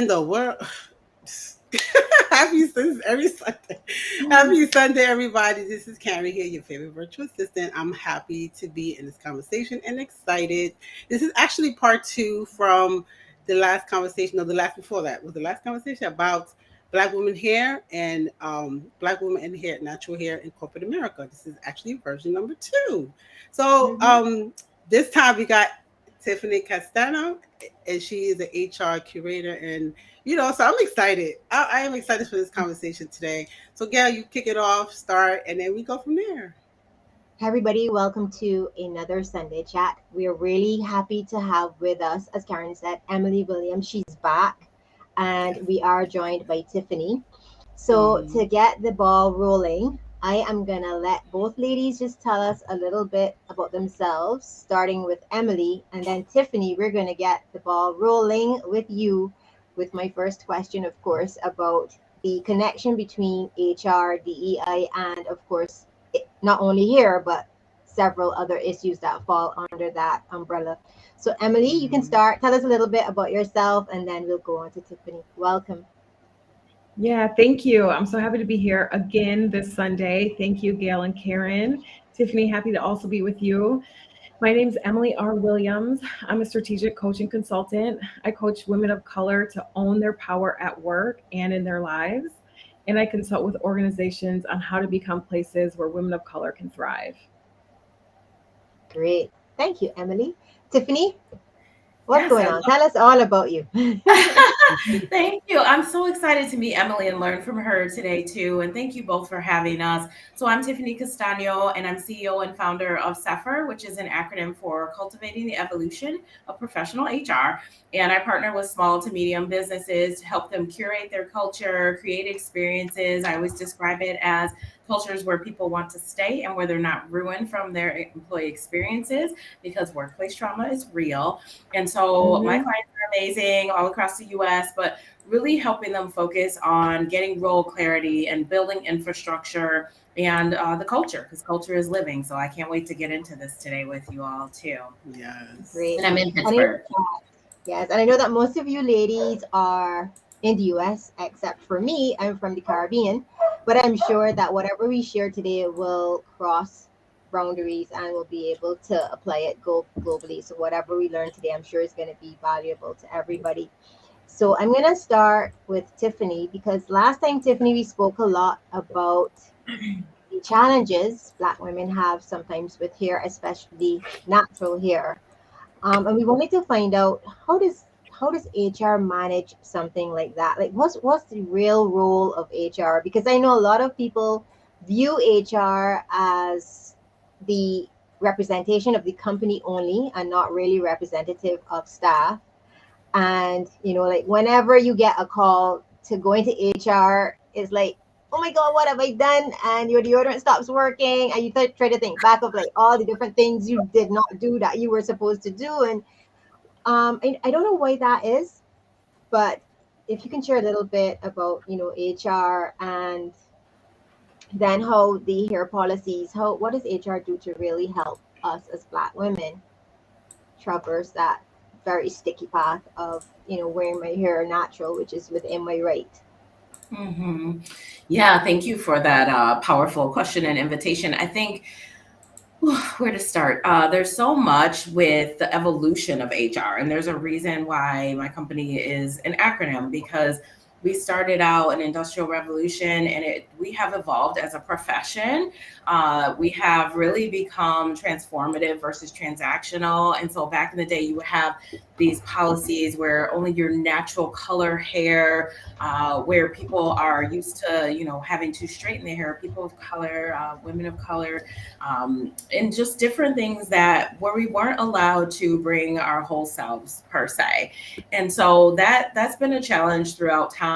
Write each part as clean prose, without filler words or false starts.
in the world? Every Sunday. Happy Sunday, everybody. This is Karen here, your favorite virtual assistant. I'm happy to be in this conversation and excited. This is actually part two from the last conversation, or the last before that was the last conversation about Black women hair and Black women and hair, natural hair in corporate America. This is actually version number two. So this time we got Tiffany Castagno, and she is an HR curator, and so I'm excited. I am excited for this conversation today. So, Gail, you kick it off, start, and then we go from there. Hi, everybody. Welcome to another Sunday chat. We are really happy to have with us, as Karen said, Emily Williams. She's back, and we are joined by Tiffany. So, to get the ball rolling, I am going to let both ladies just tell us a little bit about themselves, starting with Emily. And then, Tiffany, we're going to get the ball rolling with you with my first question, of course, about the connection between HR, DEI, and, of course, not only here, but several other issues that fall under that umbrella. So, Emily, you can start. Tell us a little bit about yourself, and then we'll go on to Tiffany. Welcome. Yeah, thank you. I'm so happy to be here again this Sunday. Thank you, Gail and Karen. Tiffany, happy to also be with you. My name is Emily R. Williams. I'm a strategic coaching consultant. I coach women of color to own their power at work and in their lives. And I consult with organizations on how to become places where women of color can thrive. Great. Thank you, Emily. Tiffany, what's going on? Tell us all about you. Thank you. I'm so excited to meet Emily and learn from her today, too. And thank you both for having us. So I'm Tiffany Castagno, and I'm CEO and founder of SEFR, which is an acronym for Cultivating the Evolution of Professional HR. And I partner with small to medium businesses to help them curate their culture, create experiences. I always describe it as cultures where people want to stay and where they're not ruined from their employee experiences, because workplace trauma is real. And so my clients are amazing all across the US, but really helping them focus on getting role clarity and building infrastructure and the culture, because culture is living. So I can't wait to get into this today with you all too. Yes. Great. And I'm in Pittsburgh. Yes, and I know that most of you ladies are in the US, except for me. I'm from the Caribbean, but I'm sure that whatever we share today will cross boundaries and we'll be able to apply it globally. So whatever we learn today, I'm sure is going to be valuable to everybody. So I'm going to start with Tiffany, because last time, Tiffany, we spoke a lot about the challenges Black women have sometimes with hair, especially natural hair. And we wanted to find out how does HR manage something like that? Like, what's the real role of HR? Because I know a lot of people view HR as the representation of the company only and not really representative of staff. And like whenever you get a call to go into HR, it's like, oh my God, what have I done? And your deodorant stops working, and you try to think back of like all the different things you did not do that you were supposed to do. And I don't know why that is, but if you can share a little bit about HR, and then how the hair policies, what does HR do to really help us as Black women traverse that very sticky path of wearing my hair natural, which is within my right. Yeah, thank you for that powerful question and invitation. I think where to start? There's so much with the evolution of HR, and there's a reason why my company is an acronym, because we started out an industrial revolution, and we have evolved as a profession. We have really become transformative versus transactional. And so back in the day, you would have these policies where only your natural color hair, where people are used to, having to straighten their hair, people of color, women of color, and just different things where we weren't allowed to bring our whole selves per se. And so that's been a challenge throughout time.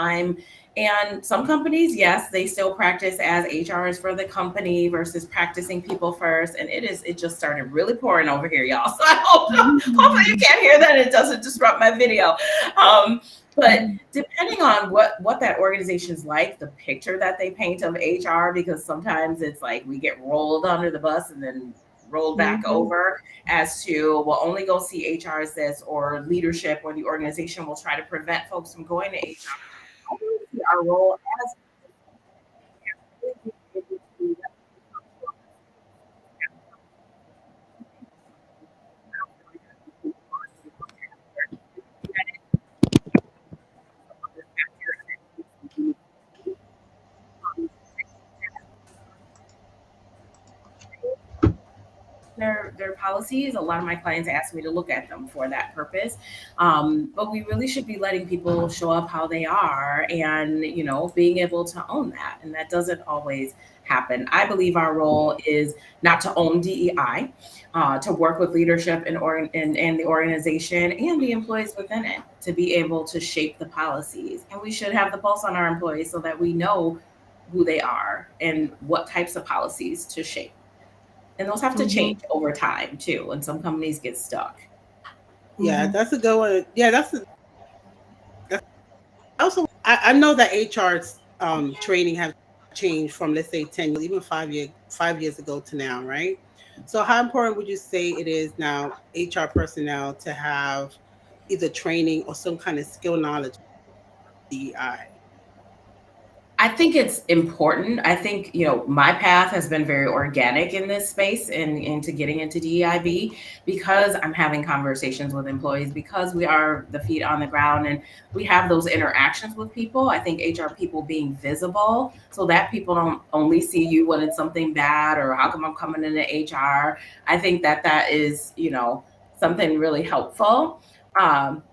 And some companies, yes, they still practice as HR is for the company versus practicing people first. And it just started really pouring over here, y'all. So I hopefully you can't hear that. It doesn't disrupt my video. But depending on what that organization's like, the picture that they paint of HR, because sometimes it's like we get rolled under the bus and then rolled back over as to, well, only go see HR as this, or leadership or the organization will try to prevent folks from going to HR. I really see our role as their policies. A lot of my clients ask me to look at them for that purpose. But we really should be letting people show up how they are, and being able to own that. And that doesn't always happen. I believe our role is not to own DEI, to work with leadership and the organization and the employees within it to be able to shape the policies. And we should have the pulse on our employees so that we know who they are and what types of policies to shape. And those have to change over time too. And some companies get stuck. Yeah, that's a good one. Yeah, that's also I know that HR's training has changed from, let's say, 10 years, even 5 years ago to now, right? So how important would you say it is now HR personnel to have either training or some kind of skill knowledge DEI? I think it's important. I think, my path has been very organic in this space and into getting into DEIB, because I'm having conversations with employees, because we are the feet on the ground and we have those interactions with people. I think HR people being visible so that people don't only see you when it's something bad or how come I'm coming into HR. I think that is, something really helpful. Um,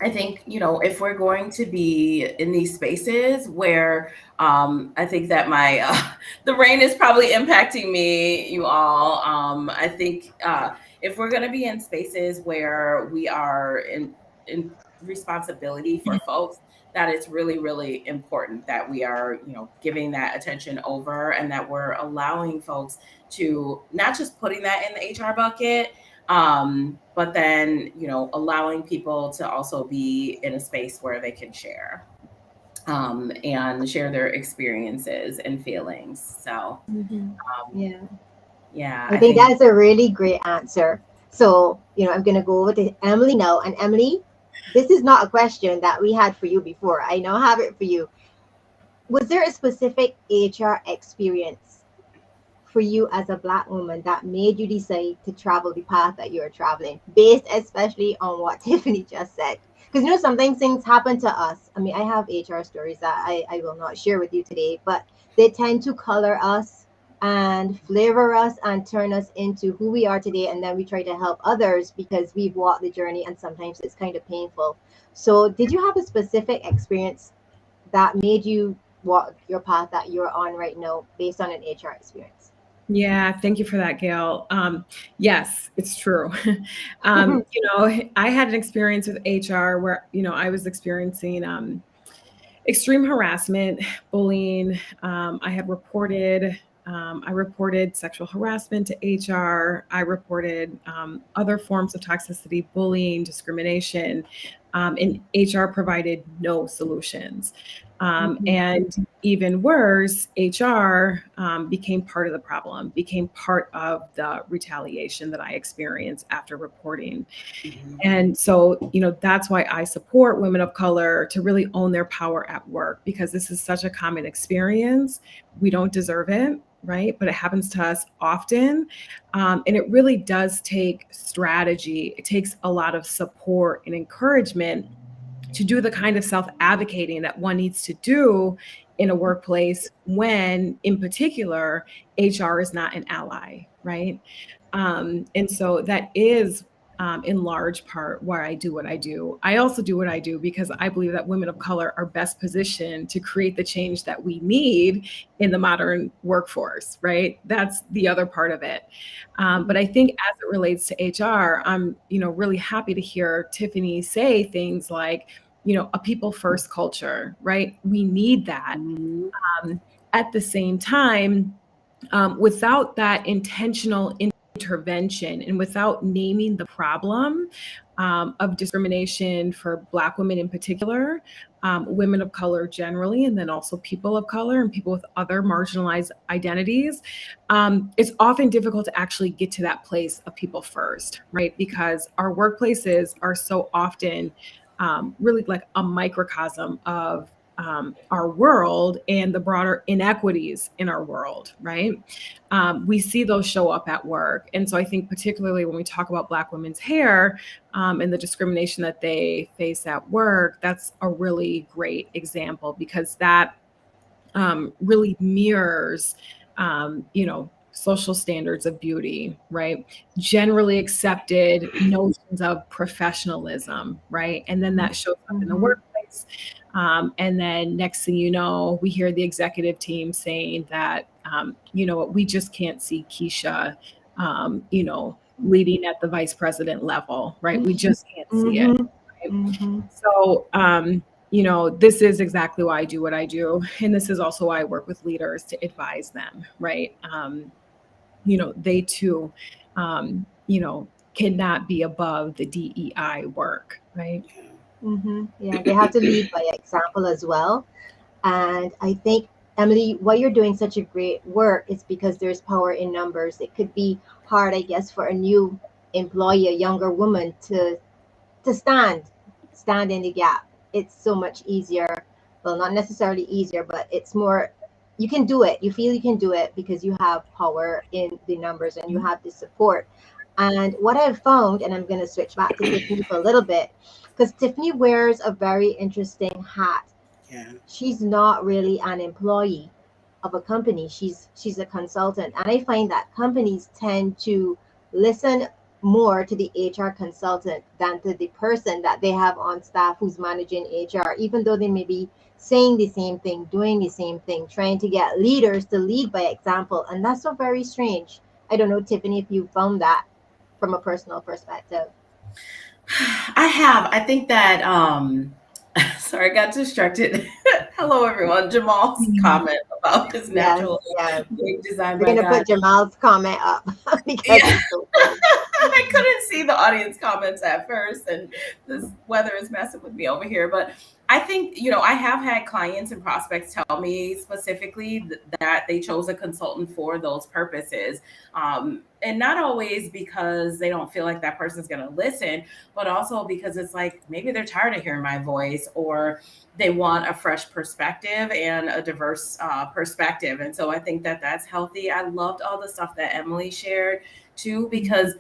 I think, if we're going to be in these spaces where I think that my the rain is probably impacting me, you all. I think if we're going to be in spaces where we are in responsibility for folks, that it's really, really important that we are, giving that attention over, and that we're allowing folks to not just putting that in the HR bucket, but then allowing people to also be in a space where they can share, and share their experiences and feelings. So Yeah. yeah, I I think think that's a really great answer. So, I'm going to go over to Emily now. And Emily, this is not a question that we had for you before. I now have it for you. Was there a specific HR experience for you as a Black woman that made you decide to travel the path that you're traveling, based especially on what Tiffany just said? Because sometimes things happen to us. I mean, I have HR stories that I will not share with you today, but they tend to color us and flavor us and turn us into who we are today. And then we try to help others because we've walked the journey, and sometimes it's kind of painful. So, did you have a specific experience that made you walk your path that you're on right now based on an HR experience? Yeah, thank you for that, Gail. Yes, it's true. I had an experience with HR where, I was experiencing extreme harassment, bullying. I reported sexual harassment to HR. I reported other forms of toxicity, bullying, discrimination, and HR provided no solutions. And even worse, HR became part of the problem, became part of the retaliation that I experienced after reporting. Mhm. And so, that's why I support women of color to really own their power at work, because this is such a common experience. We don't deserve it, right? But it happens to us often. And it really does take strategy. It takes a lot of support and encouragement to do the kind of self-advocating that one needs to do in a workplace when, in particular, HR is not an ally, right? And so that is in large part why I do what I do. I also do what I do because I believe that women of color are best positioned to create the change that we need in the modern workforce, right? That's the other part of it. But I think as it relates to HR, I'm, really happy to hear Tiffany say things like, a people first culture, right? We need that. Mhm. At the same time, without that intentional intervention and without naming the problem of discrimination for Black women in particular, women of color generally, and then also people of color and people with other marginalized identities, it's often difficult to actually get to that place of people first, right? Because our workplaces are so often really like a microcosm of our world and the broader inequities in our world, right? We see those show up at work. And so I think particularly when we talk about Black women's hair and the discrimination that they face at work, that's a really great example because that really mirrors, social standards of beauty, right? Generally accepted notions of professionalism, right? And then that shows up in the workplace. And then next thing you know, we hear the executive team saying that, we just can't see Keisha, leading at the vice president level, right? We just can't see it. Right? So, this is exactly why I do what I do. And this is also why I work with leaders to advise them, right? They too, cannot be above the DEI work, right? Yeah, they have to lead by example as well. And I think, Emily, why you're doing such a great work is because there's power in numbers. It could be hard, I guess, for a new employee, a younger woman, to stand in the gap. It's so much easier. Well, not necessarily easier, but it's more, you can do it. You feel you can do it because you have power in the numbers and you have the support. And what I've found, and I'm going to switch back to Tiffany for a little bit, because Tiffany wears a very interesting hat. Yeah. She's not really an employee of a company. She's a consultant. And I find that companies tend to listen more to the HR consultant than to the person that they have on staff who's managing HR, even though they may be saying the same thing, doing the same thing, trying to get leaders to lead by example. And that's so very strange. I don't know, Tiffany, if you found that from a personal perspective. I have. I think that sorry, I got distracted. Hello everyone. Jamal's comment about his natural wig design. We're gonna put Jamal's comment up because it's so funny. I couldn't see the audience comments at first, and this weather is messing with me over here. But I think, I have had clients and prospects tell me specifically that they chose a consultant for those purposes. And not always because they don't feel like that person's going to listen, but also because it's like maybe they're tired of hearing my voice, or they want a fresh perspective and a diverse perspective. And so I think that that's healthy. I loved all the stuff that Emily shared too, because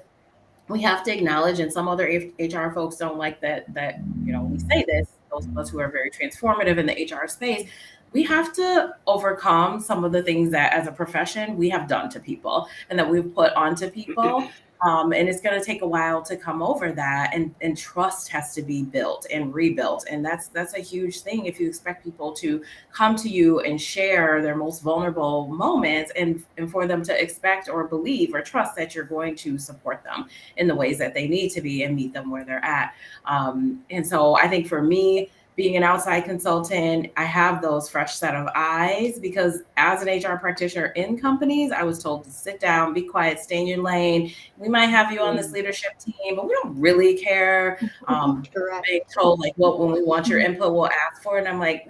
we have to acknowledge, and some other HR folks don't like that we say this, those of us who are very transformative in the HR space, we have to overcome some of the things that as a profession we have done to people and that we've put onto people. And it's going to take a while to come over that, and trust has to be built and rebuilt. And that's a huge thing if you expect people to come to you and share their most vulnerable moments, and for them to expect or believe or trust that you're going to support them in the ways that they need to be and meet them where they're at. And so I think for me, being an outside consultant, I have those fresh set of eyes, because as an HR practitioner in companies, I was told to sit down, be quiet, stay in your lane. We might have you on this leadership team, but we don't really care. Being told like, well, when we want your input, we'll ask for it. And I'm like,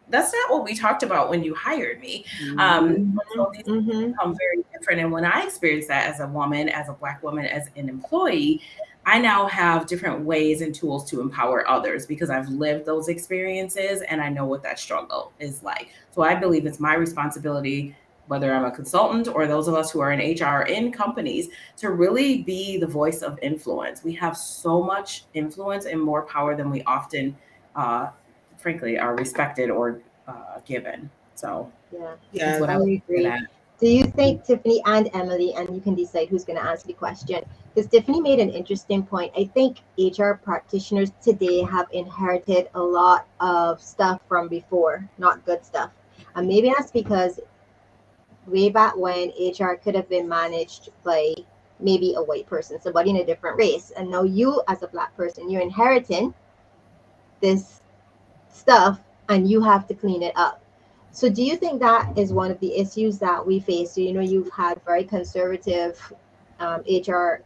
that's not what we talked about when you hired me. So these things become very different. And when I experienced that as a woman, as a Black woman, as an employee, I now have different ways and tools to empower others because I've lived those experiences and I know what that struggle is like. So I believe it's my responsibility, whether I'm a consultant or those of us who are in HR in companies, to really be the voice of influence. We have so much influence and more power than we often, frankly, are respected or given. So yeah, I agree. Do you think, Tiffany and Emily, and you can decide who's going to answer the question, because Tiffany made an interesting point. I think HR practitioners today have inherited a lot of stuff from before, not good stuff. And maybe that's because way back when HR could have been managed by maybe a white person, somebody in a different race. And now you, as a Black person, you're inheriting this stuff and you have to clean it up. So do you think that is one of the issues that we face? So, you've had very conservative HR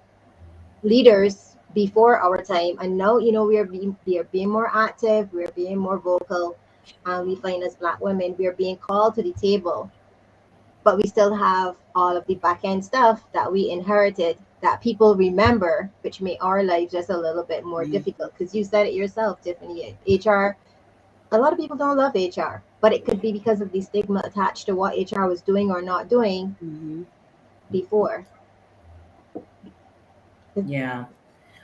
leaders before our time, and now we are being more active, we're being more vocal, and we find as Black women we are being called to the table, but we still have all of the back end stuff that we inherited that people remember, which made our lives just a little bit more Mhm. difficult. Because you said it yourself, Tiffany, HR, a lot of people don't love HR, but it could be because of the stigma attached to what HR was doing or not doing Mhm. before. Yeah.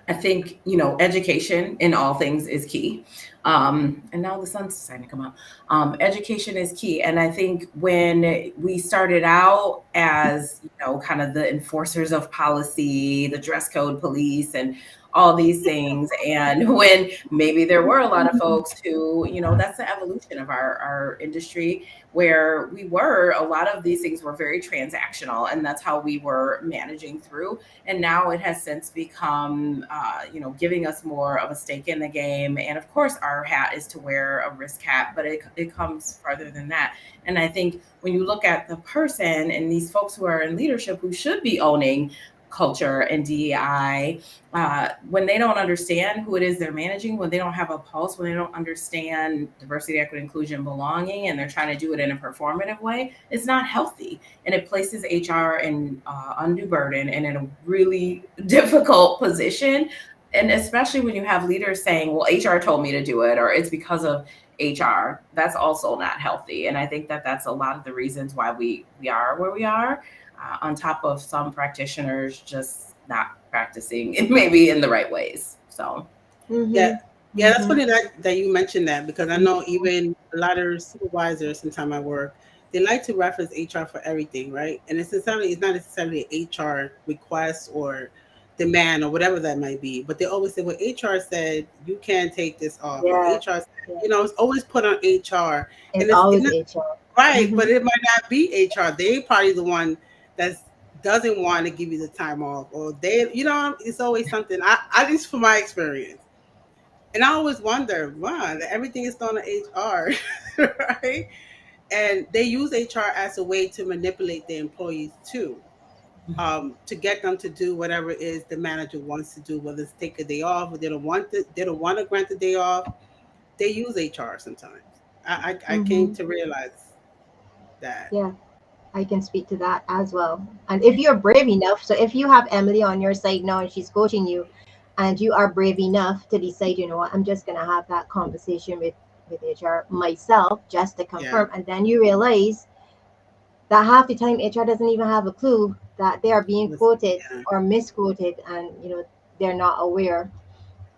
I think, education in all things is key. And now the sun's starting to come out. Education is key. And I think when we started out as, kind of the enforcers of policy, the dress code police, and all these things, and when maybe there were a lot of folks who, that's the evolution of our industry, where a lot of these things were very transactional, and that's how we were managing through. And now it has since become, giving us more of a stake in the game. And of course, our hat is to wear a risk hat, but it comes farther than that. And I think when you look at the person and these folks who are in leadership who should be owning culture and DEI, when they don't understand who it is they're managing, when they don't have a pulse, when they don't understand diversity, equity, inclusion, belonging, and they're trying to do it in a performative way, it's not healthy. And it places HR in undue burden and in a really difficult position. And especially when you have leaders saying, well, HR told me to do it, or it's because of HR, that's also not healthy. And I think that that's a lot of the reasons why we are where we are, on top of some practitioners just not practicing maybe in the right ways. So, Yeah. Mm-hmm. Yeah, that's Mm-hmm. funny that you mentioned that, because I know even a lot of supervisors, sometime I work, they like to reference HR for everything, right? And it's not necessarily an HR request or demand or whatever that might be, but they always say, well, HR said you can't take this off, or Yeah, HR said, yeah. it's always put on HR. It's And it's always not HR. right, but Mm-hmm. it might not be HR. They probably the one that doesn't want to give you the time off, or it's always something. I just from my experience. And I always wonder, wow, that everything is done on HR, right? And they use HR as a way to manipulate the employees too, to get them to do whatever it is the manager wants to do, whether it's take a day off or they don't want to grant the day off. They use HR sometimes. I came Mm-hmm. to realize that. Yeah, I can speak to that as well. And if you're brave enough, so if you have Emily on your side now and she's coaching you, and you are brave enough to decide, what, I'm just gonna have that conversation with HR myself just to Yeah. confirm, and then you realize that half the time HR doesn't even have a clue that they are being Was quoted yeah. or misquoted, and they're not aware.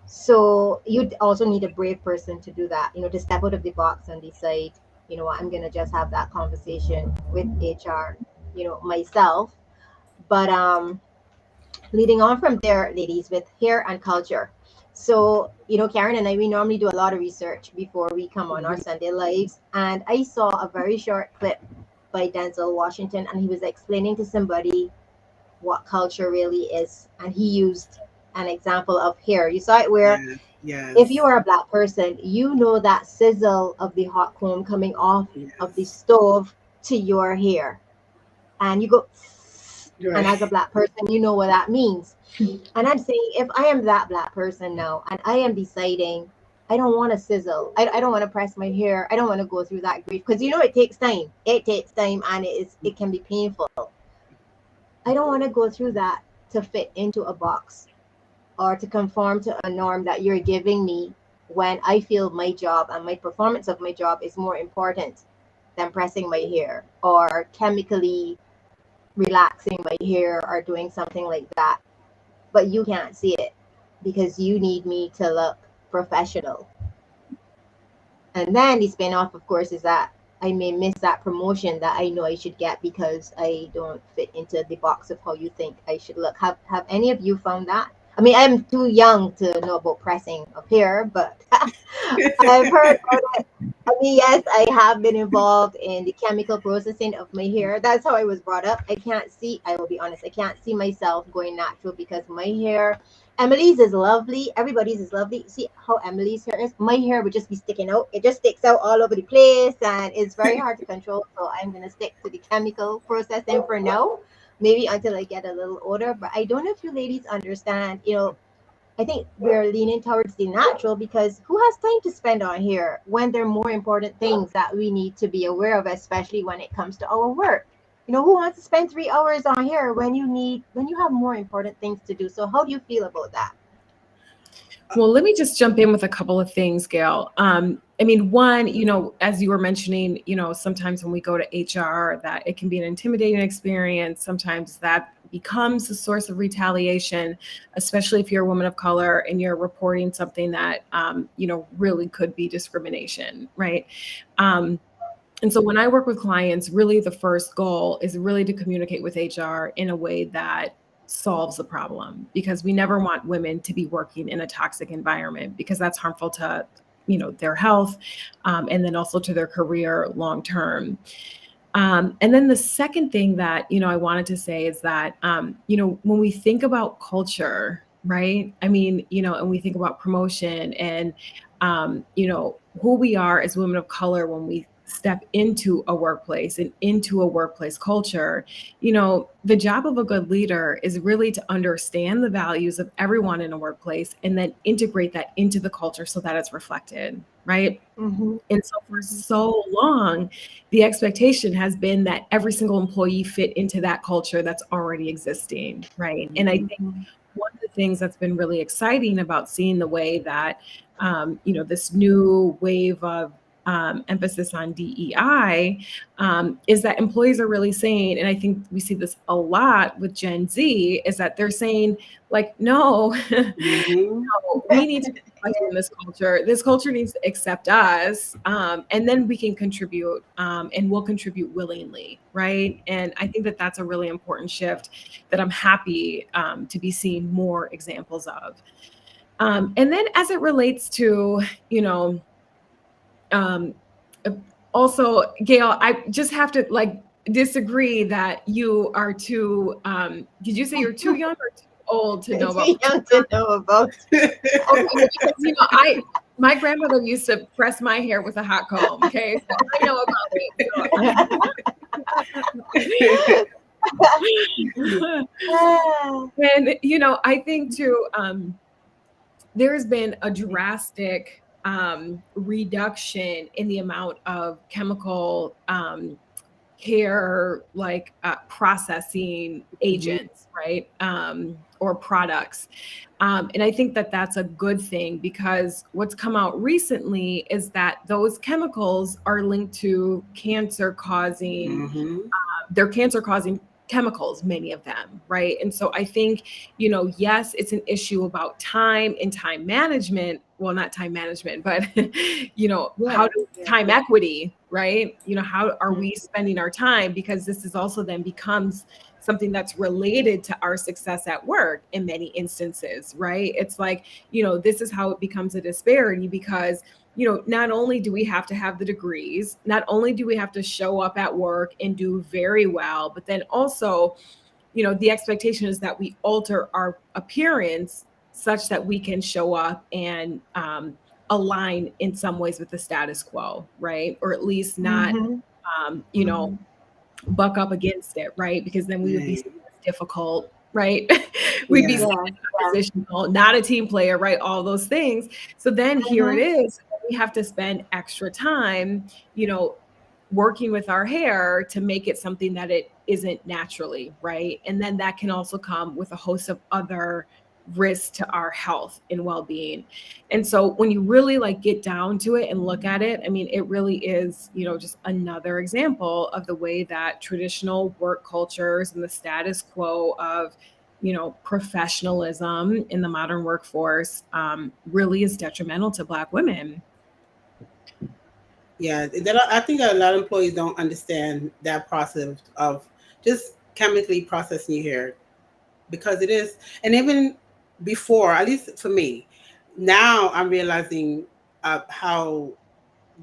So you also need a brave person to do that, to step out of the box and decide, what, I'm gonna just have that conversation with HR, myself. But leading on from there, ladies, with hair and culture. So, Karen and I, we normally do a lot of research before we come on our Mhm. Sunday lives. And I saw a very short clip by Denzel Washington, and he was explaining to somebody what culture really is. And he used an example of hair. You saw it where Yes. if you Yes. are a Black person, you know that sizzle of the hot comb coming off of the Yes. stove to your hair. And you go, and Right. as a Black person, you know what that means. And I'm saying, if I am that Black person now, and I am deciding, I don't want to sizzle, I don't want to press my hair, I don't want to go through that grief, because it takes time. It takes time, and it can be painful. I don't want to go through that to fit into a box or to conform to a norm that you're giving me, when I feel my job and my performance of my job is more important than pressing my hair or chemically relaxing my hair or doing something like that. But you can't see it because you need me to look professional. And then the spin off, of course, is that I may miss that promotion that I know I should get because I don't fit into the box of how you think I should look. Have any of you found that? I mean, I'm too young to know about pressing of hair, but I've heard about it. I mean, yes, I have been involved in the chemical processing of my hair. That's how I was brought up. I will be honest, I can't see myself going natural because my hair Emily's is lovely. Everybody's is lovely. See how Emily's hair is? My hair would just be sticking out. It just sticks out all over the place and it's very hard to control. So I'm going to stick to the chemical processing for now, maybe until I get a little older. But I don't know if you ladies understand, I think we're leaning towards the natural because who has time to spend on here when there are more important things that we need to be aware of, especially when it comes to our work? Who wants to spend 3 hours on here when you have more important things to do? So how do you feel about that? Well, let me just jump in with a couple of things, Gail. I mean, one, as you were mentioning, sometimes when we go to HR, that it can be an intimidating experience. Sometimes that becomes a source of retaliation, especially if you're a woman of color and you're reporting something that, really could be discrimination, right? And so when I work with clients, really the first goal is really to communicate with HR in a way that solves the problem, because we never want women to be working in a toxic environment, because that's harmful to their health, and then also to their career long term. And then the second thing that I wanted to say is that when we think about culture, right? I mean, and we think about promotion and who we are as women of color when we step into a workplace and into a workplace culture. The job of a good leader is really to understand the values of everyone in a workplace and then integrate that into the culture so that it's reflected, right? Mm-hmm. And so for so long, the expectation has been that every single employee fit into that culture that's already existing, right? And I think Mm-hmm. one of the things that's been really exciting about seeing the way that, this new wave of emphasis on DEI, is that employees are really saying, and I think we see this a lot with Gen Z, is that they're saying, like, no, Mm-hmm. we need to be reflected in this culture. This culture needs to accept us, and then we can contribute, and we'll contribute willingly, right? And I think that that's a really important shift that I'm happy to be seeing more examples of. And then as it relates to, um, uh, also, Gail, I just have to disagree that you are too. Did you say you're too young or too old to know about? Too young to know about. Okay, because my grandmother used to press my hair with a hot comb. Okay, so I know about it. And I think too, there's been a drastic reduction in the amount of chemical hair processing agents, right? Or products. And I think that that's a good thing, because what's come out recently is that those chemicals are linked to Mm-hmm. they're cancer causing chemicals, many of them, right? And so I think, yes, it's an issue about time and time management. Well, not time management, but how Yeah, do yeah. time equity, right? How are Mhm. we spending our time? Because this is also then becomes something that's related to our success at work in many instances, right? It's like, this is how it becomes a disparity, because not only do we have to have the degrees, not only do we have to show up at work and do very well, but then also, the expectation is that we alter our appearance such that we can show up and align in some ways with the status quo, right? Or at least not, Mhm. um, you know, Mhm. buck up against it, right? Because then we would be Right. seen as difficult, right? We'd be Yeah. seen Yeah, as oppositional, not a team player, right? All those things. So then here it Mhm. is. We have to spend extra time, working with our hair to make it something that it isn't naturally, right? And then that can also come with a host of other risks to our health and well-being. And so when you really get down to it and look at it, I mean, it really is, just another example of the way that traditional work cultures and the status quo of, professionalism in the modern workforce really is detrimental to Black women. Yeah, I think a lot of employees don't understand that process of just chemically processing your hair, because it is, and even before, at least for me, now I'm realizing how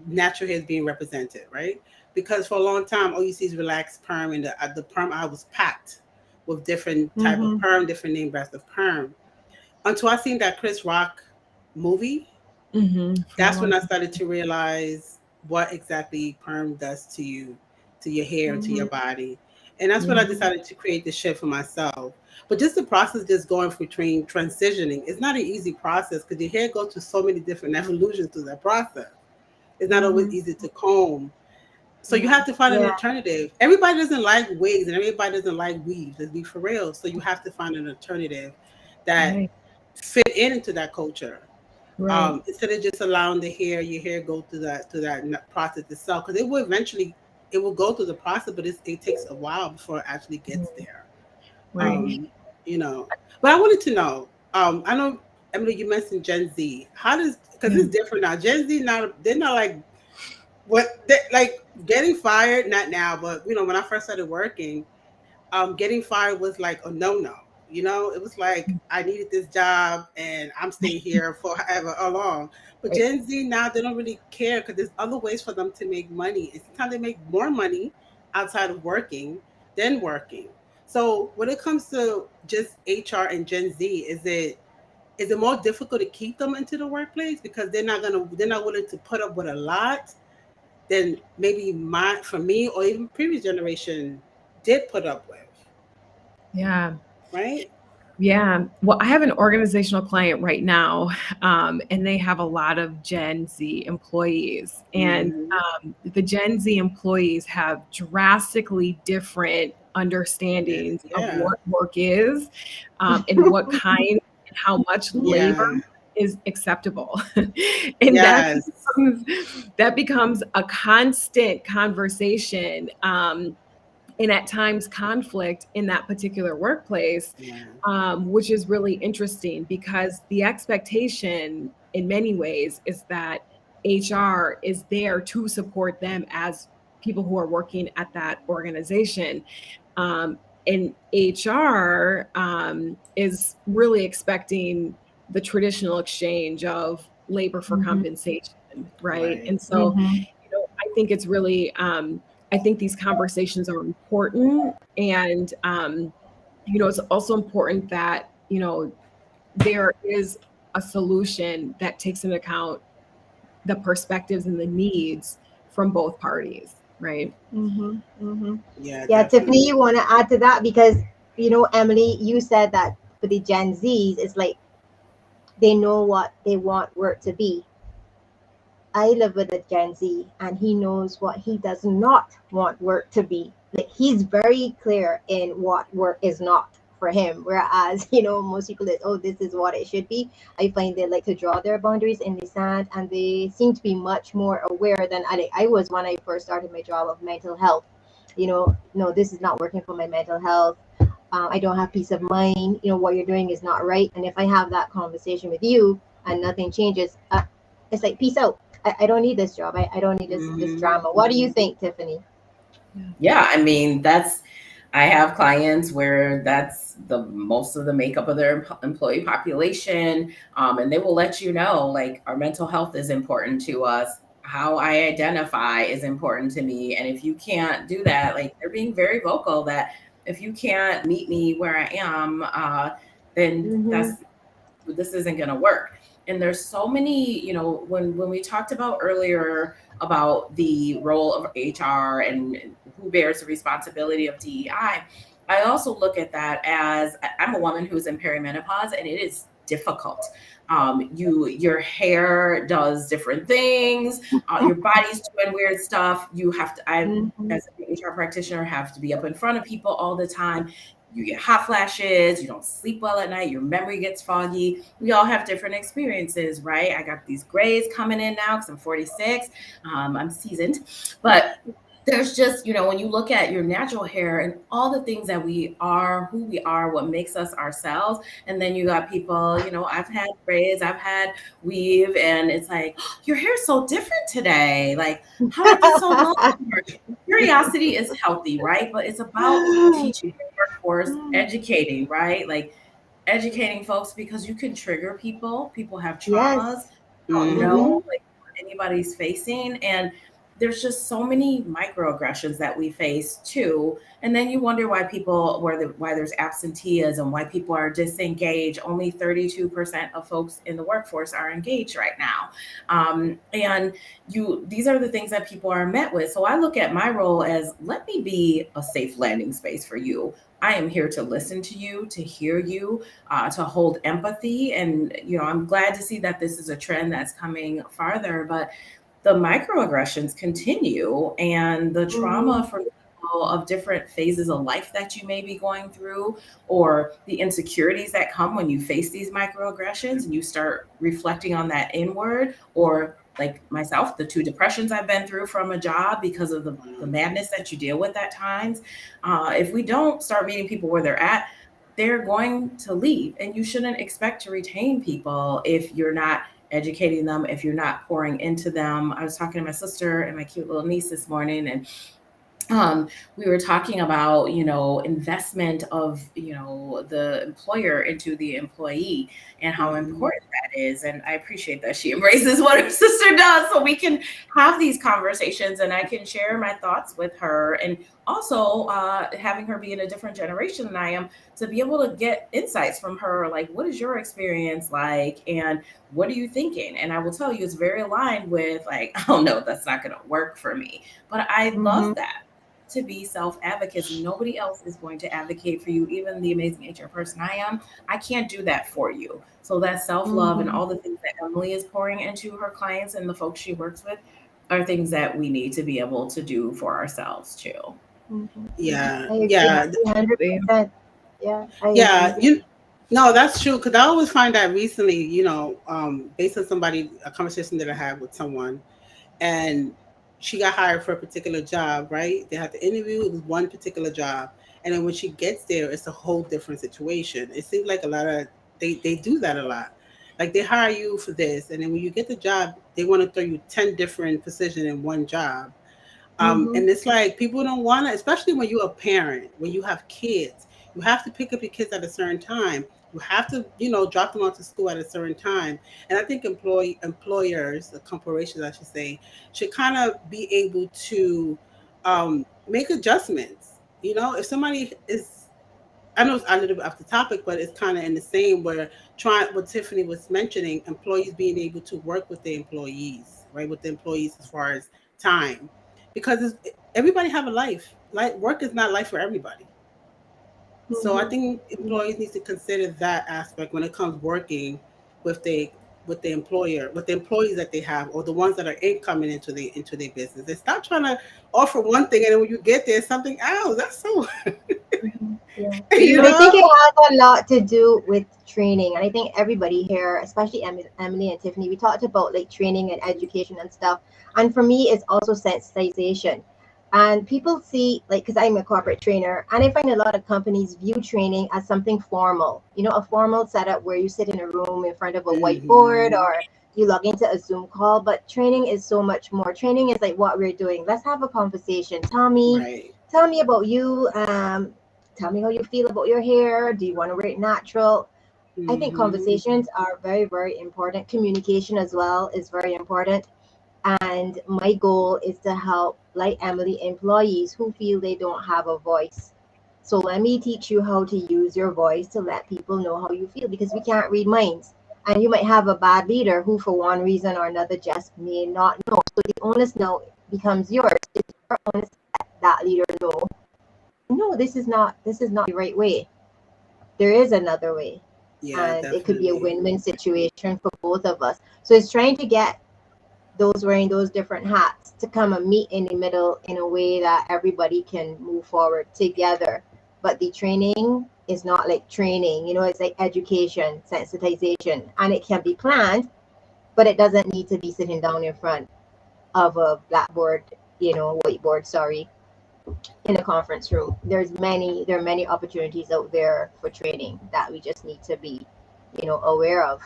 natural hair is being represented, right? Because for a long time, all you see is relaxed perm, and the perm I was packed with different type of Mhm. perm, different name brands of perm. until I seen that Chris Rock movie, For a that's long when I time. started to realize what exactly perm does to you, to your hair, and to your Mm-hmm. body. And that's when I Yeah. decided to create the shift for myself. But just the process, just going between transitioning, it's not an easy process because your hair goes through so many different evolutions through that process. It's not always Mm-hmm. easy to comb. So you Yeah. have to find an Yeah. alternative. Everybody doesn't like wigs and everybody doesn't like weaves. Let's be for real. So you have to find an alternative that Right. fit into that culture. Right. Instead of just allowing your hair go through that process itself, because it will go through the process, but it takes a while before it actually gets there. Right. Mm-hmm. Um, you know, but I wanted to know. I know Emily, you mentioned Gen Z. How does because Yeah. it's different now. Gen Z not they're not like what they like getting fired. Not now, but when I first started working, getting fired was like a no. It was like I needed this job and I'm staying here for however how long. But Right. Gen Z now they don't really care because there's other ways for them to make money, and sometimes they make more money outside of working than working. So when it comes to just HR and Gen Z, is it more difficult to keep them into the workplace because they're not willing to put up with a lot than maybe my for me or even previous generation did put up with, Yeah. right? Yeah. Well, I have an organizational client right now, and they have a lot of Gen Z employees. And Mm-hmm. the Gen Z employees have drastically different Yes. understandings of Yeah. what work is, and what kind and how much labor Yeah. is acceptable. And Yes. that becomes a constant conversation. And at times conflict in that particular workplace, Yeah. which is really interesting because the expectation in many ways is that HR is there to support them as people who are working at that organization. Um, and HR is really expecting the traditional exchange of labor for Mm-hmm. compensation, right? Right. And so, Mm-hmm. I think it's really, I think these conversations are important. And, it's also important that, there is a solution that takes into account the perspectives and the needs from both parties, right? Mm-hmm. Mm-hmm. Yeah. Yeah, Tiffany, Definitely. you want to add to that because Emily, you said that for the Gen Zs, it's like they know what they want work to be. I live with a Gen Z, and he knows what he does not want work to be. Like he's very clear in what work is not for him. Whereas most people is, oh, this is what it should be. I find they like to draw their boundaries in the sand, and they seem to be much more aware than I was when I first started my job of mental health. No, this is not working for my mental health. I don't have peace of mind. What you're doing is not right. And if I have that conversation with you and nothing changes, it's like peace out. I don't need this job. I don't need this Mm-hmm. drama. What do you think, Tiffany? Yeah, I mean, I have clients where that's the most of the makeup of their employee population. And they will let you know, like, our mental health is important to us. How I identify is important to me. And if you can't do that, like, they're being very vocal that if you can't meet me where I am, then Mm-hmm. this isn't going to work. And there's so many, when we talked about earlier about the role of HR and who bears the responsibility of DEI, I also look at that as I'm a woman who's in perimenopause, and it is difficult. Your hair does different things, your body's doing weird stuff. You have to, I Mm-hmm. as an HR practitioner, have to be up in front of people all the time. You get hot flashes, you don't sleep well at night, your memory gets foggy. We all have different experiences, right? I got these grays coming in now because I'm 46. I'm seasoned. But there's just, when you look at your natural hair and all the things that we are, who we are, what makes us ourselves. And then you got people, I've had braids, I've had weave, and it's like, oh, your hair's so different today. Like, how did it get so long? Curiosity is healthy, right? But it's about teaching the workforce, educating, right? Like educating folks because you can trigger people. People have Yes. traumas, don't Mm-hmm. know Mm-hmm. like what anybody's facing. And there's just so many microaggressions that we face too. And then you wonder why why there's absenteeism, why people are disengaged. Only 32% of folks in the workforce are engaged right now. And these are the things that people are met with. So I look at my role as, let me be a safe landing space for you. I am here to listen to you, to hear you, to hold empathy. And, I'm glad to see that this is a trend that's coming farther, but the microaggressions continue, and the trauma Mm-hmm. from people of different phases of life that you may be going through, or the insecurities that come when you face these microaggressions and you start reflecting on that inward, or like myself, the 2 depressions I've been through from a job because of the Wow. madness that you deal with at times. If we don't start meeting people where they're at, they're going to leave. And you shouldn't expect to retain people if you're not educating them, if you're not pouring into them. I was talking to my sister and my cute little niece this morning, and we were talking about, investment of, the employer into the employee, and how Mhm. important that is. And I appreciate that she embraces what her sister does, so we can have these conversations and I can share my thoughts with her. And also, having her be in a different generation than I am, to be able to get insights from her, like, what is your experience like? And what are you thinking? And I will tell you, it's very aligned with, like, oh no, that's not going to work for me. But I love Mm-hmm. that, to be self advocates. Nobody else is going to advocate for you. Even the amazing HR person I am, I can't do that for you. So that self love and Mm-hmm. all the things that Emily is pouring into her clients and the folks she works with are things that we need to be able to do for ourselves too. Mm-hmm. Yeah, I agree yeah, 100%. Yeah, I yeah. agree. No, that's true. Because I always find that recently, based on a conversation that I had with someone, and she got hired for a particular job, right? They had to interview, it was one particular job. And then when she gets there, it's a whole different situation. It seems like they do that a lot. Like they hire you for this, and then when you get the job, they want to throw you 10 different positions in one job. Mm-hmm. And it's like people don't want to, especially when you're a parent, when you have kids, you have to pick up your kids at a certain time. You have to, drop them off to school at a certain time. And I think employers, the corporations, I should say, should kind of be able to make adjustments. If somebody is, I know it's a little bit off the topic, but it's kind of in the same where trying what Tiffany was mentioning, employees being able to work with the employees, right? With the employees as far as time, because everybody have a life. Like work is not life for everybody. So I Mm-hmm. think Yeah. employees need to consider that aspect when it comes working with the employer, with the employees that they have, or the ones that are incoming into their business. They stop trying to offer one thing, and then when you get there, something else. That's so Mm-hmm. Yeah. you And I think know. it has a lot to do with training. And I think everybody here, especially Emily and Tiffany, we talked about like training and education and stuff. And for me, it's also sensitization. And people see, like, because I'm a corporate trainer, and I find a lot of companies view training as something formal, a formal setup where you sit in a room in front of a whiteboard Hmm. or you log into a Zoom call. But training is so much more. Training is like what we're doing. Let's have a conversation. Right. Tell me about you. Tell me how you feel about your hair. Do you want to wear it natural? I think Hmm. conversations are very, very important. Communication as well is very important. And my goal is to help, like Emily, employees who feel they don't have a voice. So let me teach you how to use your voice to let people know how you feel, because we can't read minds. And you might have a bad leader who, for one reason or another, just may not know. So the onus now becomes yours. It's your onus to let that leader know, no, this is not the right way. There is another way, Yeah, and it could be a definitely. win-win situation for both of us. So it's trying to get those wearing those different hats to come and meet in the middle in a way that everybody can move forward together. But the training is not like training, it's like education, sensitization, and it can be planned, but it doesn't need to be sitting down in front of a blackboard, whiteboard, sorry, in a conference room. There are many opportunities out there for training that we just need to be, aware of.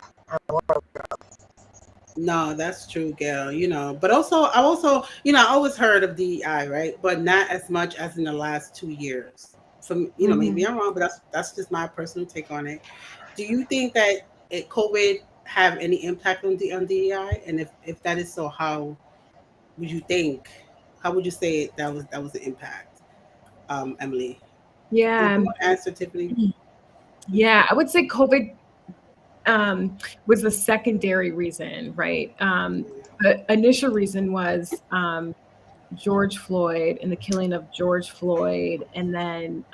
No, that's true, Gail. But I always heard of DEI, right? But not as much as in the last 2 years. Maybe Mm-hmm. I'm wrong, but that's just my personal take on it. Do you think that COVID have any impact on DEI? And if that is so, how would you think? How would you say that was the impact, Emily? Did Yeah. you want to answer, Tiffany? Yeah, I would say COVID was the secondary reason, right? The initial reason was George Floyd and the killing of George Floyd, and then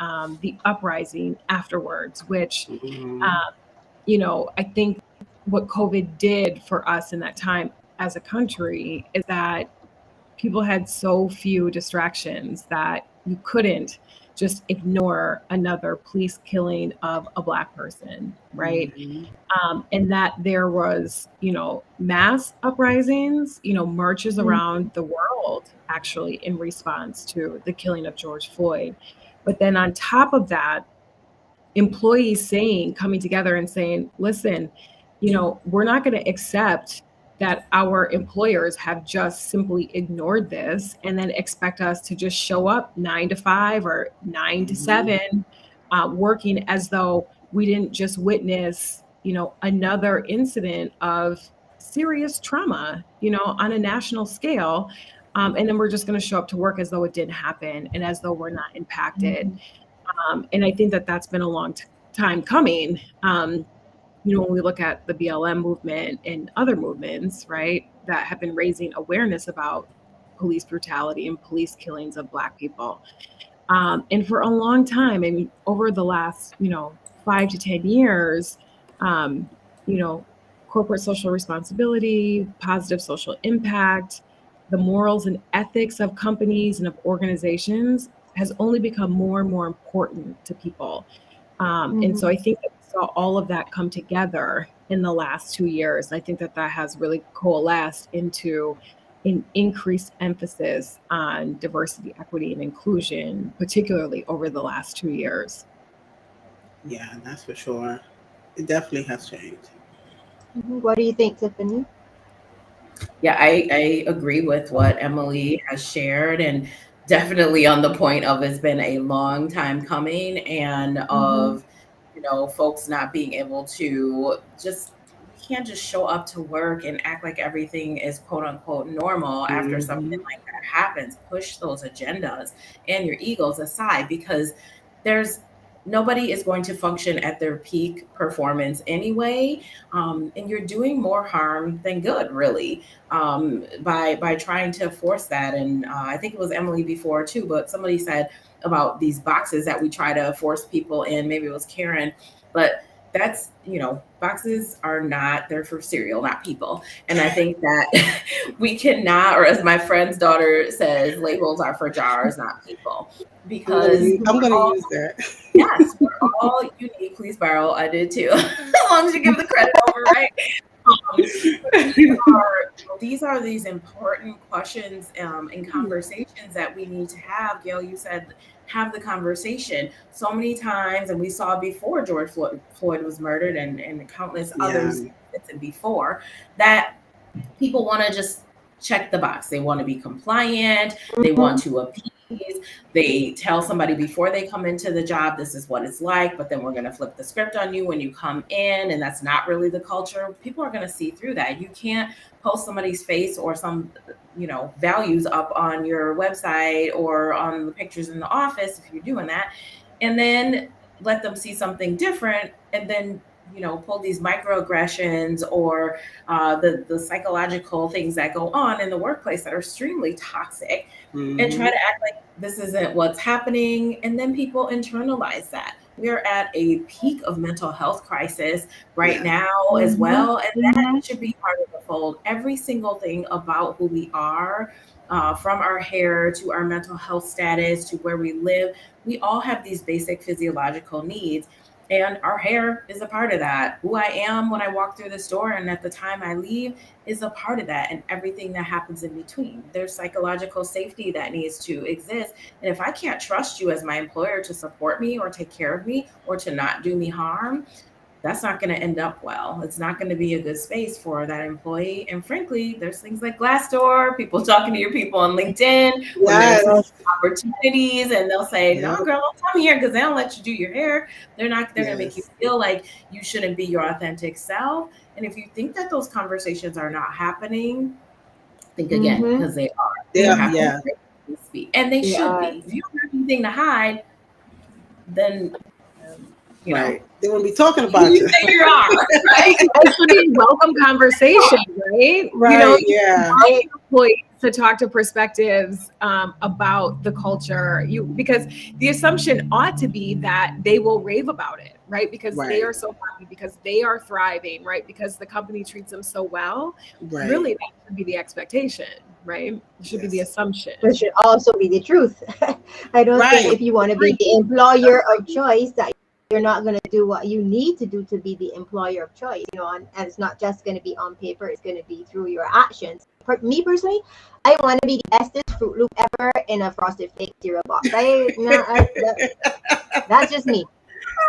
the uprising afterwards, which, Mm-hmm. I think what COVID did for us in that time as a country is that people had so few distractions that you couldn't just ignore another police killing of a Black person, right? Mm-hmm. And that there was, mass uprisings, marches around the world actually in response to the killing of George Floyd. But then on top of that, employees coming together and saying, listen, we're not going to accept that our employers have just simply ignored this and then expect us to just show up 9 to 5 or 9 to 7, working as though we didn't just witness, another incident of serious trauma, on a national scale. And then we're just going to show up to work as though it didn't happen and as though we're not impacted. And I think that that's been a long time coming. When we look at the BLM movement and other movements, right, that have been raising awareness about police brutality and police killings of Black people. And for a long time, I mean, over the last, 5 to 10 years, um, you know, corporate social responsibility, positive social impact, the morals and ethics of companies and of organizations has only become more and more important to people. And so I think that we saw all of that come together in the last 2 years. I think that that has really coalesced into an increased emphasis on diversity, equity, and inclusion, particularly over the last 2 years. Yeah, that's for sure. It definitely has changed. What do you think, Tiffany? Yeah, I agree with what Emily has shared, and definitely on the point of it's been a long time coming, and Mm-hmm. of folks not being able to just, you can't just show up to work and act like everything is quote unquote normal after something Mm-hmm. like that happens. Push those agendas and your egos aside, because there's nobody is going to function at their peak performance anyway, and you're doing more harm than good, really, by trying to force that. And I think it was Emily before too, but somebody said about these boxes that we try to force people in. Maybe it was Karen, but that's, boxes are not, they're for cereal, not people. And I think that we cannot, or as my friend's daughter says, labels are for jars, not people, because I'm gonna we're all, use that. yes, we're all unique. Please borrow. I did too. As long as you give the credit over, right? But these are these important questions, and conversations that we need to have. Gail, you said have the conversation so many times, and we saw before George Floyd was murdered, and countless Yeah. others and before that, people want to just check the box. They want to be compliant. They want to appease. They tell somebody before they come into the job, this is what it's like, but then we're going to flip the script on you when you come in. And that's not really the culture. People are going to see through that. You can't post somebody's face or some, values up on your website or on the pictures in the office if you're doing that, and then let them see something different, and then pull these microaggressions or the psychological things that go on in the workplace that are extremely toxic, and try Mm-hmm. to act like this isn't what's happening. And then people internalize that. We're at a peak of mental health crisis right Yeah. now as well. And that should be part of the fold. Every single thing about who we are, from our hair to our mental health status to where we live, we all have these basic physiological needs. And our hair is a part of that. Who I am when I walk through the store and at the time I leave is a part of that, and everything that happens in between. There's psychological safety that needs to exist. And if I can't trust you as my employer to support me or take care of me or to not do me harm, that's not going to end up well. It's not going to be a good space for that employee. And frankly, there's things like Glassdoor, people talking to your people on LinkedIn when there's Yes. opportunities, and they'll say, "No, Yep. girl, don't come here," because they don't let you do your hair. They're going to make you Yes. feel like you shouldn't be your authentic self. And if you think that those conversations are not happening, think again, Mm-hmm. because they are. They They're are, happening yeah. right be, and they They should are. be. If you don't have anything to hide, then you know Right. They won't be talking who do about you you. say you are, right? It should be welcome conversation, right? Right. Yeah. Right. Employees to talk to perspectives about the culture. Because the assumption ought to be that they will rave about it, right? Because they Right. are so happy, because they are thriving, right? Because the company treats them so well. Right. Really, that should be the expectation, right? It should be the Yes. assumption. Which should also be the truth. I don't think Right. if you want to be the employer of choice that you're not going to do what you need to do to be the employer of choice, and it's not just going to be on paper, it's going to be through your actions. For me personally, I want to be the bestest Fruit Loop ever in a Frosted Flake cereal box. That's just me.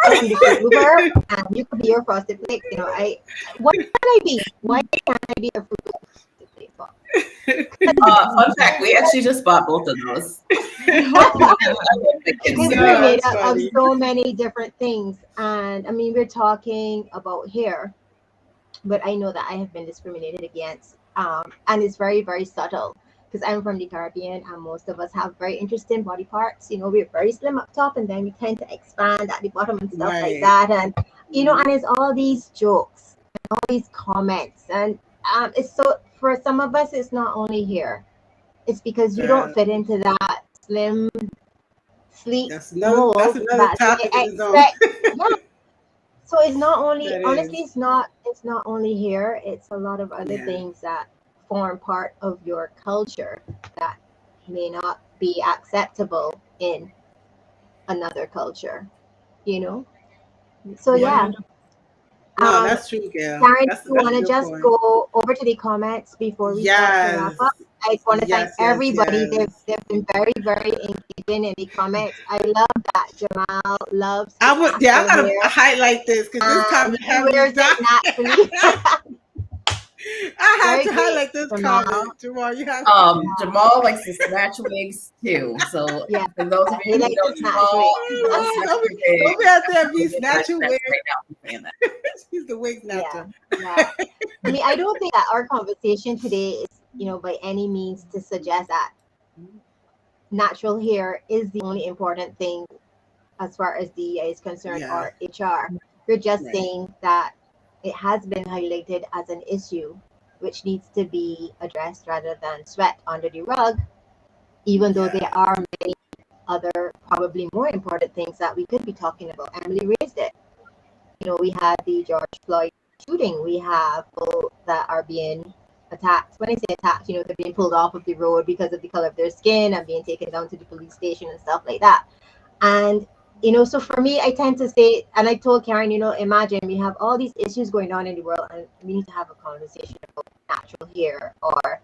I am the Fruit Looper, and you could be your Frosted Flakes. Why can't I be? Why can't I be a Fruit Loop Frosted Flake box? Fun fact: we actually just bought both of those. Because No, we're made that's up of funny. so many different things. And I mean, we're talking about hair, but I know that I have been discriminated against. And it's very, very subtle because I'm from the Caribbean and most of us have very interesting body parts. We're very slim up top and then we tend to expand at the bottom and stuff like Right. that. And, and it's all these jokes, all these comments. And it's so, for some of us, it's not only hair, it's because you don't That, fit into that slim, sleek that's mold another that topic they in its own. expect. Yeah. So it's not only, That honestly, is. it's not only here, it's a lot of other Yeah. things that form part of your culture that may not be acceptable in another culture, you know? So Yeah. yeah. No, Um that's true, Gail. Karen, do you That's a want to good just point. go over to the comments before we start to wrap Yes. up? I want to thank Yes, yes, everybody. yes. They've been very, very engaging in the comments. I love that Jamal loves his I natural gotta hair highlight this because this and comment he had me wears die. it naturally. I had Very to great, highlight this Jamal. comment. Jamal, you have Jamal likes to snatch wigs too. So Yeah, for those of you he who likes know to snatch Jamal, wigs. he loves don't snatching be, don't be wigs. out there be That's snatching wigs. right now. I'm saying that. He's the wig Yeah, snatcher. yeah. I mean, I don't think that our conversation today is, by any means to suggest that natural hair is the only important thing as far as DEI is concerned Yeah. or HR. We're just Right. saying that it has been highlighted as an issue which needs to be addressed rather than swept under the rug, even though there Yeah. are many other, probably more important things that we could be talking about. Emily raised it. We had the George Floyd shooting. We have people that are being attacked. When I say attacked, they're being pulled off of the road because of the color of their skin and being taken down to the police station and stuff like that. And, so for me, I tend to say, and I told Karen, imagine we have all these issues going on in the world and we need to have a conversation about natural hair or,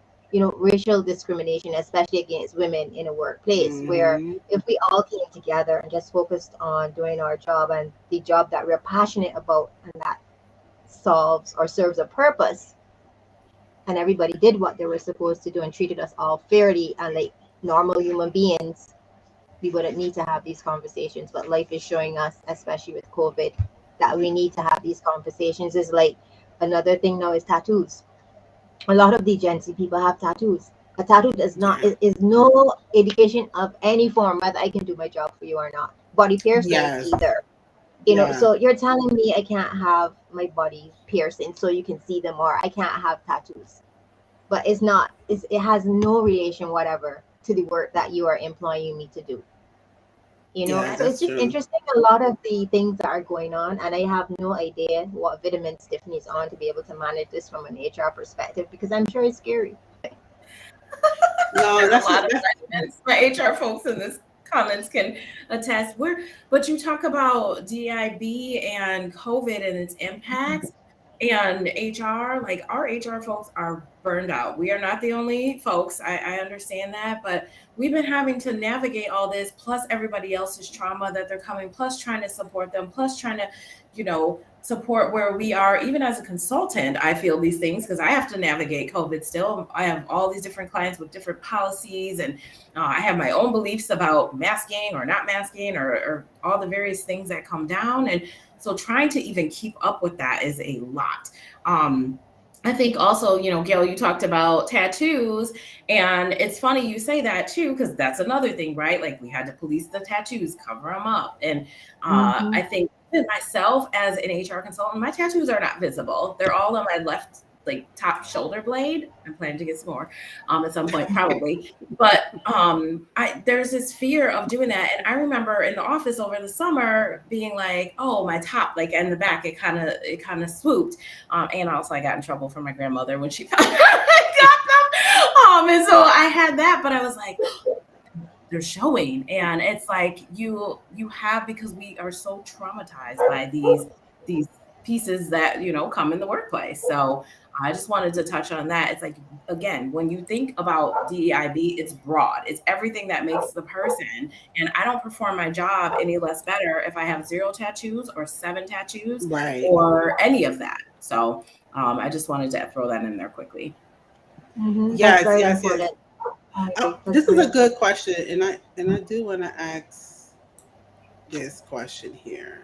racial discrimination, especially against women in a workplace, where Hmm. if we all came together and just focused on doing our job and the job that we're passionate about and that solves or serves a purpose, and everybody did what they were supposed to do and treated us all fairly and like normal human beings, we wouldn't need to have these conversations. But life is showing us, especially with COVID, that we need to have these conversations. Is like another thing now is tattoos. A lot of the Gen Z people have tattoos. A tattoo does not Yeah. is no indication of any form whether I can do my job for you or not. Body piercings Yes. either. Yeah. So you're telling me I can't have my body piercing so you can see them, or I can't have tattoos. But it has no relation whatever to the work that you are employing me to do. Yeah, So it's that's just true. interesting, a lot of the things that are going on, and I have no idea what vitamins Tiffany's on to be able to manage this from an HR perspective, because I'm sure it's scary. No, A lot of segments. My HR folks in this comments can attest. But you talk about DIB and COVID and its impacts and HR, like our HR folks are burned out. We are not the only folks. I understand that, but we've been having to navigate all this, plus everybody else's trauma that they're coming, plus trying to support them, plus trying to, support where we are. Even as a consultant, I feel these things because I have to navigate COVID still. I have all these different clients with different policies, and I have my own beliefs about masking or not masking or all the various things that come down. And so trying to even keep up with that is a lot. I think also, Gail, you talked about tattoos, and it's funny you say that too, because that's another thing, right? Like we had to police the tattoos, cover them up. And Mm-hmm. I think even myself as an HR consultant, my tattoos are not visible. They're all on my left, like top shoulder blade. I'm planning to get some more at some point, probably. But there's this fear of doing that. And I remember in the office over the summer being like, oh, my top, like in the back, it kind of swooped. And also I got in trouble from my grandmother when she found out I got them. And so I had that, but I was like, they're showing. And it's like you have, because we are so traumatized by these pieces that, come in the workplace. So I just wanted to touch on that. It's like, again, when you think about DEIB, it's broad. It's everything that makes the person. And I don't perform my job any less better if I have 0 tattoos or 7 tattoos Right. or any of that. So I just wanted to throw that in there quickly. Mm-hmm. That's Yes, very yes, yes. important. I agree. That's This is a great. good question, and I do want to ask this question here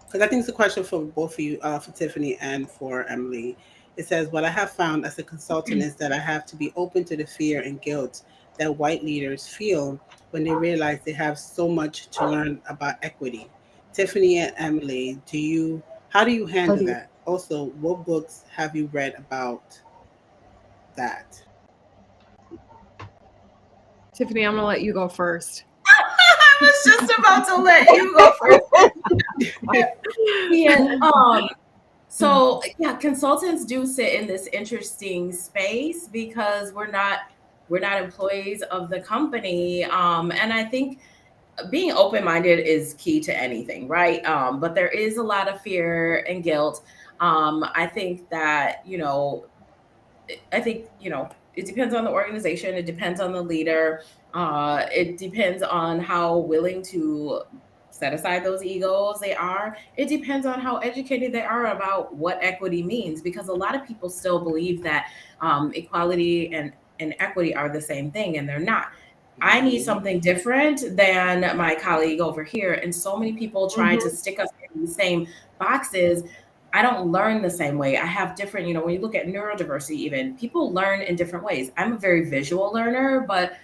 because I think it's a question for both of you, for Tiffany and for Emily. It says, "What I have found as a consultant is that I have to be open to the fear and guilt that white leaders feel when they realize they have so much to learn about equity." Tiffany and Emily, how do you How handle do you? that? Also, what books have you read about that? Tiffany, I'm gonna let you go first. I was just about to let you go first. Yeah. So yeah, consultants do sit in this interesting space because we're not employees of the company. And I think being open-minded is key to anything, right? But there is a lot of fear and guilt. I think that, it depends on the organization. It depends on the leader. It depends on how willing to set aside those egos they are. It depends on how educated they are about what equity means, because a lot of people still believe that equality and equity are the same thing, and they're not. I need Mhm. something different than my colleague over here. And so many people try to Mm-hmm. stick us in the same boxes. I don't learn the same way. I have different, when you look at neurodiversity, even people learn in different ways. I'm a very visual learner, but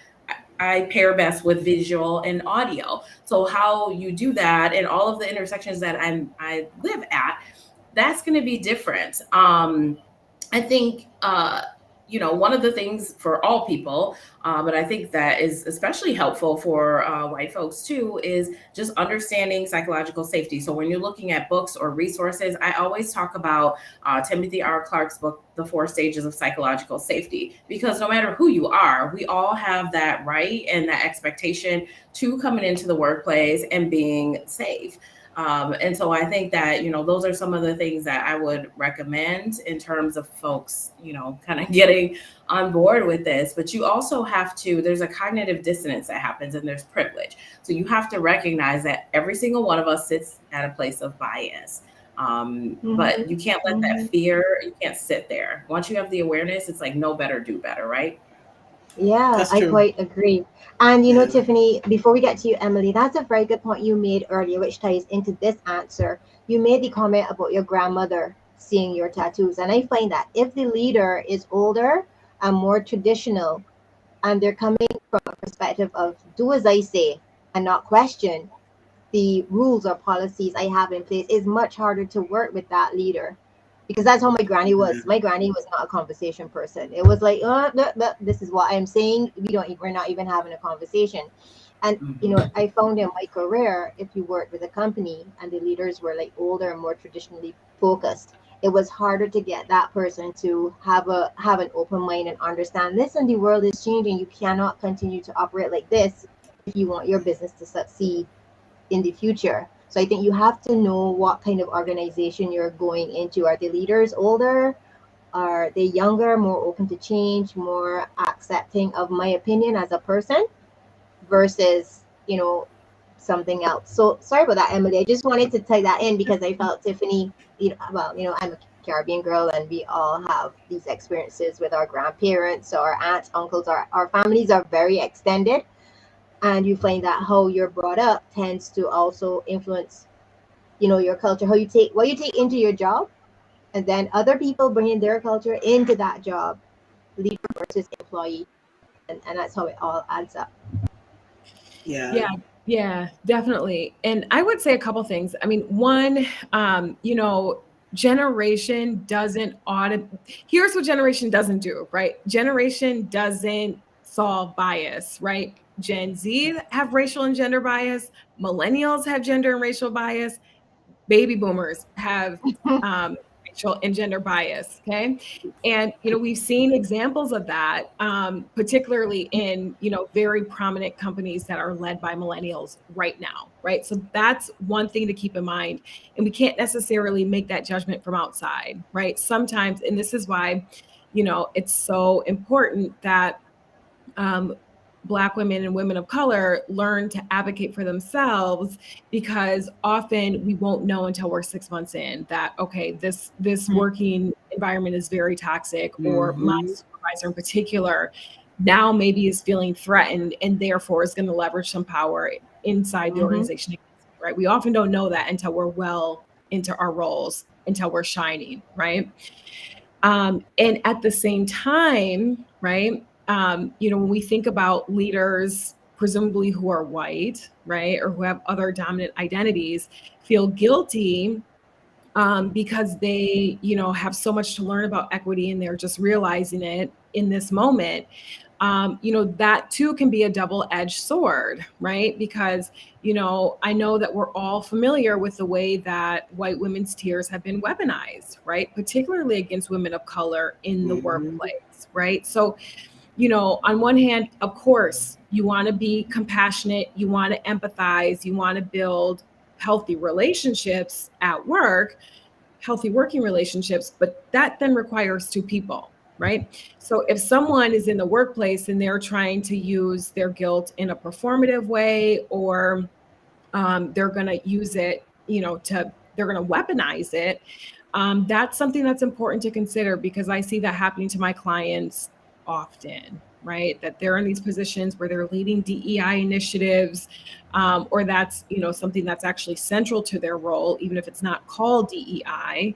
I pair best with visual and audio. So how you do that and all of the intersections that I live at, that's going to be different. I think, one of the things for all people, but I think that is especially helpful for white folks too, is just understanding psychological safety. So when you're looking at books or resources, I always talk about Timothy R. Clark's book, The 4 Stages of Psychological Safety, because no matter who you are, we all have that right and that expectation to coming into the workplace and being safe. And so I think that, those are some of the things that I would recommend in terms of folks, kind of getting on board with this. But you also have to, there's a cognitive dissonance that happens and there's privilege. So you have to recognize that every single one of us sits at a place of bias. But you can't let Mm-hmm. that fear, you can't sit there. Once you have the awareness, it's like know better, do better, right? Yeah, That's I true. quite agree. And Yeah. Tiffany, before we get to you, Emily, that's a very good point you made earlier, which ties into this answer. You made the comment about your grandmother seeing your tattoos. And I find that if the leader is older and more traditional, and they're coming from a perspective of do as I say and not question the rules or policies I have in place, is much harder to work with that leader, because that's how my granny was. My granny was not a conversation person. It was like, this is what I'm saying. We're not even having a conversation. And Mhm. I found in my career, if you worked with a company and the leaders were like older and more traditionally focused, it was harder to get that person to have an open mind and understand, listen, the world is changing. You cannot continue to operate like this if you want your business to succeed in the future. So I think you have to know what kind of organization you're going into. Are the leaders older? Are they younger, more open to change, more accepting of my opinion as a person versus, something else? So sorry about that, Emily. I just wanted to tie that in because I felt Tiffany, I'm a Caribbean girl and we all have these experiences with our grandparents, our aunts, uncles, our families are very extended, and you find that how you're brought up tends to also influence your culture, how you take what you take into your job and then other people bringing their culture into that job, leader versus employee, and that's how it all adds up. Yeah. Yeah, yeah, definitely. And I would say a couple things. I mean, one, generation doesn't audit. Here's what generation doesn't do, right? Generation doesn't solve bias, right? Gen Z have racial and gender bias. Millennials have gender and racial bias. Baby boomers have racial and gender bias. Okay. And, we've seen examples of that, particularly in, very prominent companies that are led by millennials right now. Right. So that's one thing to keep in mind. And we can't necessarily make that judgment from outside. Right. Sometimes, and this is why, it's so important that um, Black women and women of color learn to advocate for themselves, because often we won't know until we're 6 months in that, okay, this working environment is very toxic, or my Mm-hmm. supervisor in particular now maybe is feeling threatened and therefore is going to leverage some power inside the Mm-hmm. organization against me, right? We often don't know that until we're well into our roles, until we're shining, right? And at the same time, right, when we think about leaders, presumably who are white, right, or who have other dominant identities, feel guilty because they, have so much to learn about equity and they're just realizing it in this moment. That too can be a double-edged sword, right? Because, I know that we're all familiar with the way that white women's tears have been weaponized, right? Particularly against women of color in the Mm-hmm. workplace, right? So, on one hand, of course, you want to be compassionate, you want to empathize, you want to build healthy relationships at work, healthy working relationships, but that then requires two people, right? So if someone is in the workplace and they're trying to use their guilt in a performative way, or they're going to use it, they're going to weaponize it. That's something that's important to consider, because I see that happening to my clients often, right? That they're in these positions where they're leading DEI initiatives, or that's, something that's actually central to their role, even if it's not called DEI,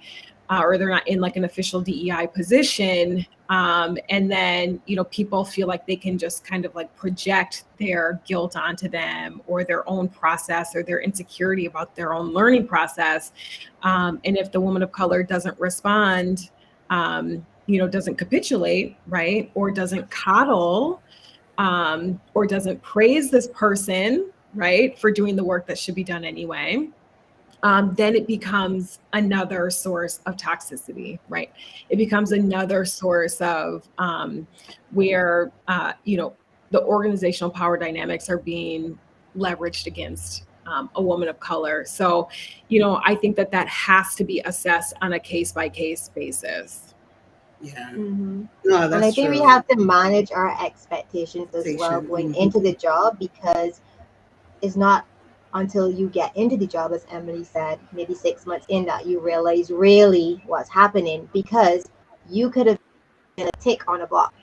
or they're not in like an official DEI position. And then, people feel like they can just kind of like project their guilt onto them, or their own process, or their insecurity about their own learning process. And if the woman of color doesn't respond, doesn't capitulate, right, or doesn't coddle, or doesn't praise this person, right, for doing the work that should be done anyway, then it becomes another source of toxicity, right? It becomes another source of where, the organizational power dynamics are being leveraged against a woman of color. So, I think that has to be assessed on a case by case basis. Yeah. Mm-hmm. No, And I that's think we true. have to manage our expectations as well Station. going Mm-hmm. into the job, because it's not until you get into the job, as Emily said, maybe 6 months in, that you realize really what's happening, because you could have been a tick on a box.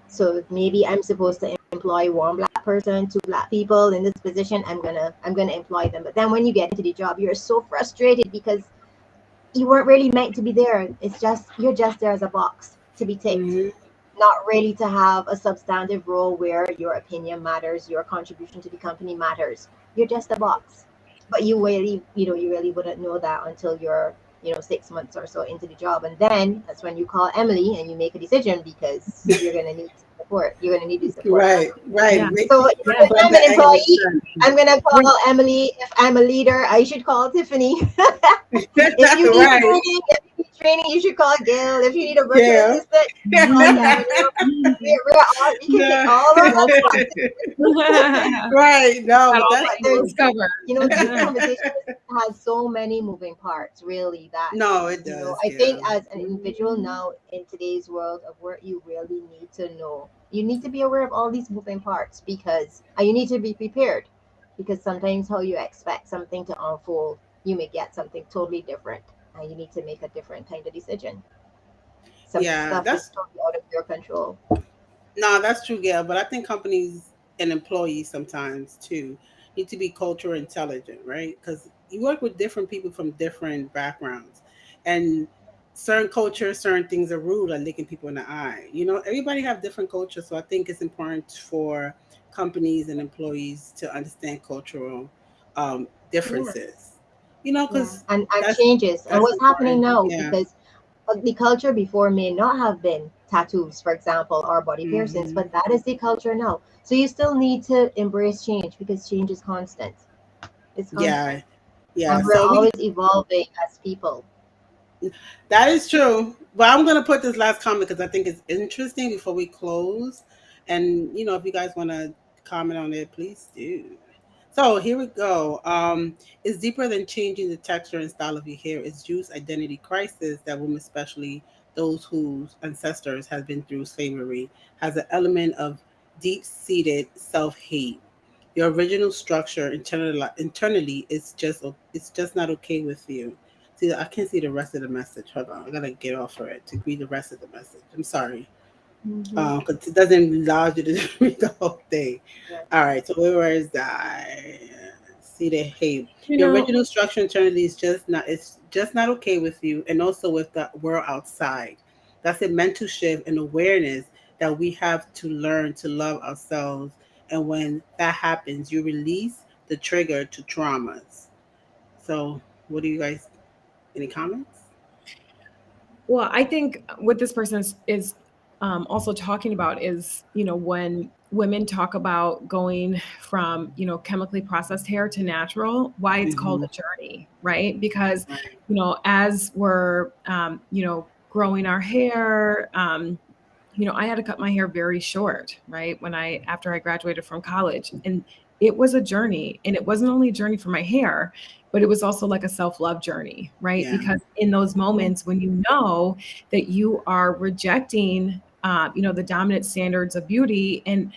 So maybe I'm supposed to employ one Black person, two Black people in this position. I'm gonna employ them. But then when you get into the job, you're so frustrated because you weren't really meant to be there. It's just you're just there as a box to be ticked, Mm-hmm. not ready to have a substantive role where your opinion matters, your contribution to the company matters. You're just a box. But you really wouldn't know that until you're, 6 months or so into the job. And then that's when you call Emily and you make a decision, because you're going to need support. You're going to need the support from Right. Emily. Right. Yeah, So yeah. if From I'm the an employee, angle. I'm going to When- call Emily. If I'm a leader, I should call Tiffany. If you need Right. training, you should call Gail. If you need a virtual Yeah. assistant, you should call Karen. We can tick all those Well boxes. put. Right. No, Got but all that's my But true. angles there's, this covered. conversation has so many moving parts, really, that, No, it does. I think Yeah. as an individual now in today's world of work, you really need to know. You need to be aware of all these moving parts, because you need to be prepared, because sometimes how you expect something to unfold, you may get something totally different, and you need to make a different kind of decision. Some Yeah. stuff is That's totally out of your control. no, that's true, Gail. But I think companies and employees sometimes too need to be culture intelligent, right? Because you work with different people from different backgrounds, and certain cultures, certain things are rude, like looking people in the eye. Everybody have different cultures, so I think it's important for companies and employees to understand cultural Yeah, differences. yeah, Because and that's changes and that's what's happening important. now, Yeah. because the culture before may not have been tattoos, for example, or body piercings, Hmm. but that is the culture now. So you still need to embrace change because change is constant. It's constant, Yeah. Yeah. and we're So always evolving as people. that is true. But I'm gonna put this last comment because I think it's interesting before we close. And if you guys want to comment on it, please do. So here we go. It's deeper than changing the texture and style of your hair. It's Jews' identity crisis that women, especially those whose ancestors has been through slavery, has an element of deep-seated self-hate. Your original structure internally it's just not okay with you. See, I can't see the rest of the message. Hold on, I gotta get off of it to read the rest of the message. I'm sorry, Hmm. because it doesn't allow you to read the whole thing. Yes. All right, so where is that? See the hate. You Your know, original structure internally is just not. It's just not okay with you, and also with the world outside. That's a mental shift and awareness that we have to learn to love ourselves. And when that happens, you release the trigger to traumas. So, what do you guys? Any comments? well, I think what this person is also talking about is, when women talk about going from, chemically processed hair to natural, why it's called Hmm. a journey, right? Because, Right. as we're, growing our hair, I had to cut my hair very short, right? After I graduated from college. And it was a journey. And it wasn't only a journey for my hair, but it was also like a self-love journey, right? Yeah. Because in those moments when you know that you are rejecting the dominant standards of beauty, and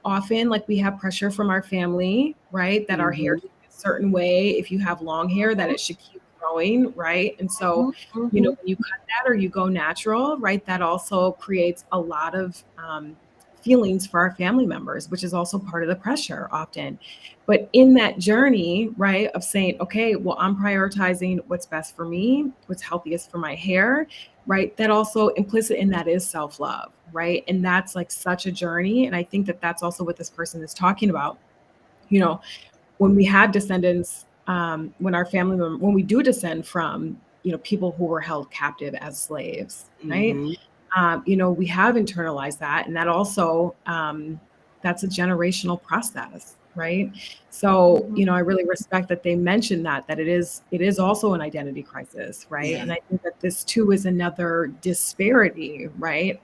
often, like, we have pressure from our family, right, that our hair Hmm. should be a certain way. If you have long hair, that it should keep growing, right? And so, Hmm. Hmm. when you cut that or you go natural, right, that also creates a lot of feelings for our family members, which is also part of the pressure often. But in that journey, right, of saying, okay, well, I'm prioritizing what's best for me, what's healthiest for my hair, right, that also implicit in that is self-love, right? And that's like such a journey. And I think that that's also what this person is talking about. You know, when we have descendants, when our family member, when we do descend from, people who were held captive as slaves, right? Hmm. We have internalized that, and that also, that's a generational process, right? So, Hmm. I really respect that they mentioned that it is also an identity crisis, right? Yeah. And I think that this too is another disparity, right?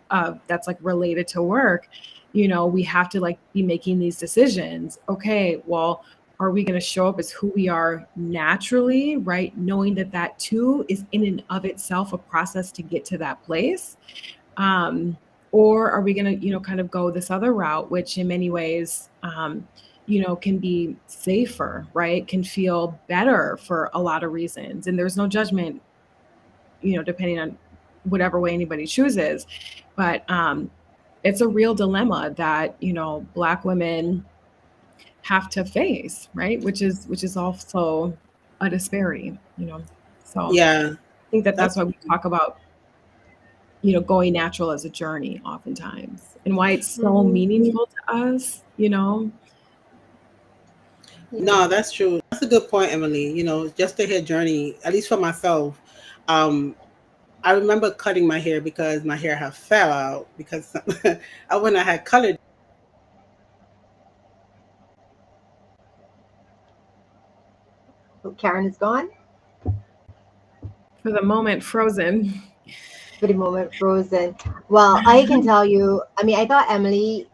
That's like related to work. We have to like be making these decisions. Okay, well, are we going to show up as who we are naturally, right? Knowing that that too is in and of itself a process to get to that place. Um, or are we going to, kind of go this other route, which in many ways, can be safer, right? Can feel better for a lot of reasons. And there's no judgment, depending on whatever way anybody chooses. But it's a real dilemma that, Black women have to face, right? Which is also a disparity. So Yeah. I think that that's That's why we talk about, going natural as a journey oftentimes, and why it's so Hmm. meaningful to us. Yeah. no, that's true. That's a good point, Emily. Just to hear journey, at least for myself. Um, I remember cutting my hair because my hair had fell out because I when I had colored. Oh, Karen is gone. For the moment, frozen. For the moment, frozen. Well, I can tell you. I mean, I thought Emily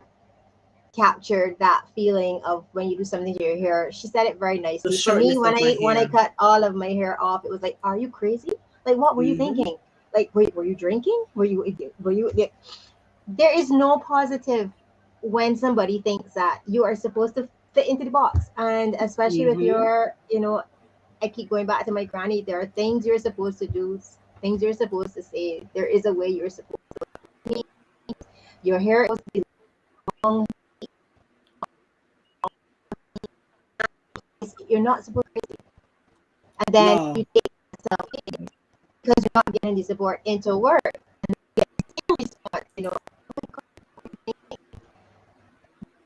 captured that feeling of when you do something to your hair. She said it very The nicely. For me, shortness when of my I hair. cut all of my hair off, it was like, are you crazy? Like, what were you Hmm. thinking? Like, were you drinking? Were you? There is no positive when somebody thinks that you are supposed to fit into the box, and especially with Hmm. your. I keep going back to my granny. There are things you're supposed to do, things you're supposed to say. There is a way you're supposed to be. Your hair is supposed to be long. You're not supposed to, and then No. you take yourself in because you're not getting and the support into work. And get the same response,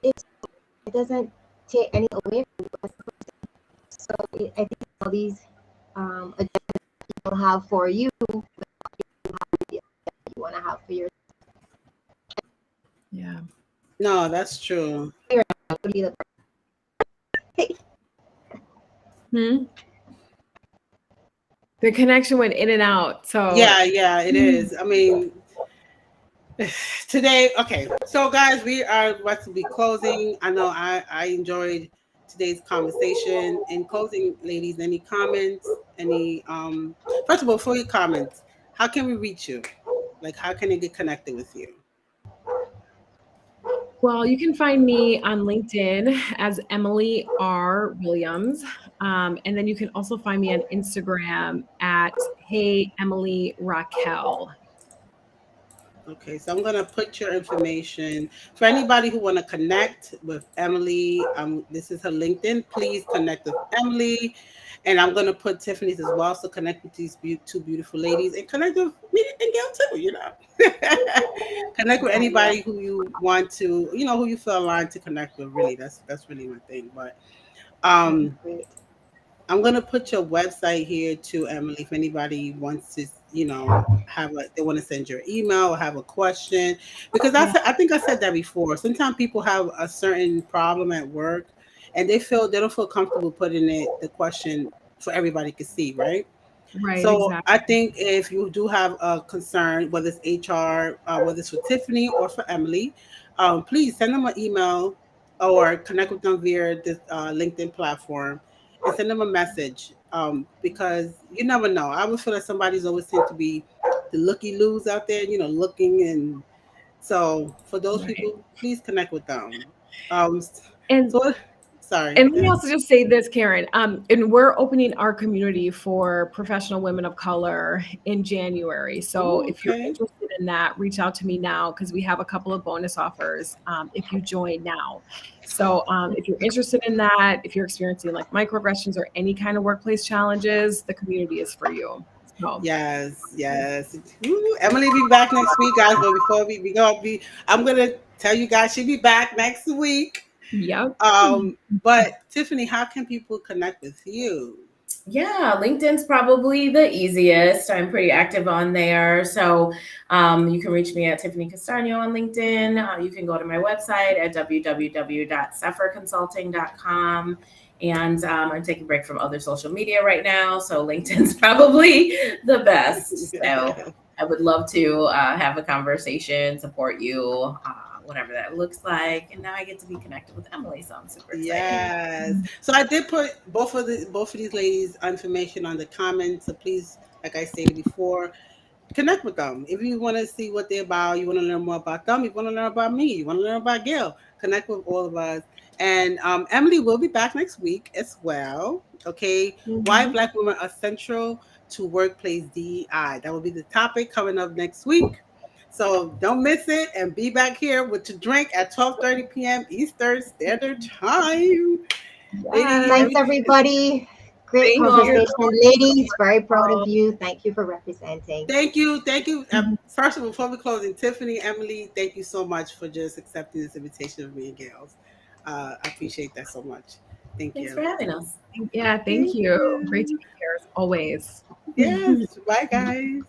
it's, it doesn't take any away from the other person. So I think all these agendas people have for you, you want to have for yourself. Yeah. No, that's true. Hmm? The connection went in and out. So Yeah, it is. I mean, today, okay. So, guys, we are about to be closing. I know I enjoyed today's conversation. In closing, ladies, any comments? Any first of all, before you comment, how can we reach you? Like, how can they get connected with you? well, you can find me on LinkedIn as Emily R. Williams. And then you can also find me on Instagram at Hey Emily Raquel. Okay, so I'm gonna put your information for anybody who want to connect with Emily. This is her LinkedIn. Please connect with Emily, and I'm gonna put Tiffany's as well. So connect with these two beautiful ladies, and connect with me and Gail too. Connect with Yeah, yeah. anybody who you want to, who you feel aligned to connect with. Really, that's really my thing. But um, Great. I'm gonna put your website here too, Emily. If anybody wants to, they want to send your email or have a question, because Yeah. I think I said that before. Sometimes people have a certain problem at work, and they don't feel comfortable putting the question for everybody to see, right? Right, So exactly. I think if you do have a concern, whether it's HR, whether it's for Tiffany or for Emily, please send them an email or connect with them via this LinkedIn platform and send them a message, because you never know. I would feel that somebody's always seems to be the looky loos out there, looking. And so for those Right. people, please connect with them. Um, And so, sorry, And go let me ahead. also just say this, Karen. And we're opening our community for professional women of color in January. So Oh, if you're okay. interested in that, reach out to me now because we have a couple of bonus offers if you join now. So if you're interested in that, if you're experiencing like microaggressions or any kind of workplace challenges, the community is for you. So Yes, yes. Ooh, Emily be back next week, guys. But before we go, I'm gonna tell you guys she'll be back next week. yep. But Tiffany, how can people connect with you? Yeah, LinkedIn's probably the easiest. I'm pretty active on there. So you can reach me at Tiffany Castagno on LinkedIn. You can go to my website at www.sapphireconsulting.com. And I'm taking a break from other social media right now. So LinkedIn's probably the best. So I would love to have a conversation, support you, whatever that looks like. And now I get to be connected with Emily. So I'm super excited. Yes. So I did put both of these ladies' information on the comments. So please, like I stated before, connect with them. If you want to see what they're about, you want to learn more about them, you want to learn about me, you want to learn about Gail, connect with all of us. And Emily will be back next week as well. Okay. Why Mhm. Black women are central to workplace DEI. That will be the topic coming up next week. So don't miss it and be back here with your drink at 12:30 p.m. Eastern Standard Time. Lady, Yes. Thanks, everything is everybody. Great Thank Well, you. conversation. Ladies, very proud of you. Thank you for representing. thank you. Thank you. First of all, before we closing, Tiffany, Emily, thank you so much for just accepting this invitation of me and Gail's. I appreciate that so much. Thank thanks for you. having us. Yeah, thank Thank you. Great to you. be here as always. Yes. Bye, guys.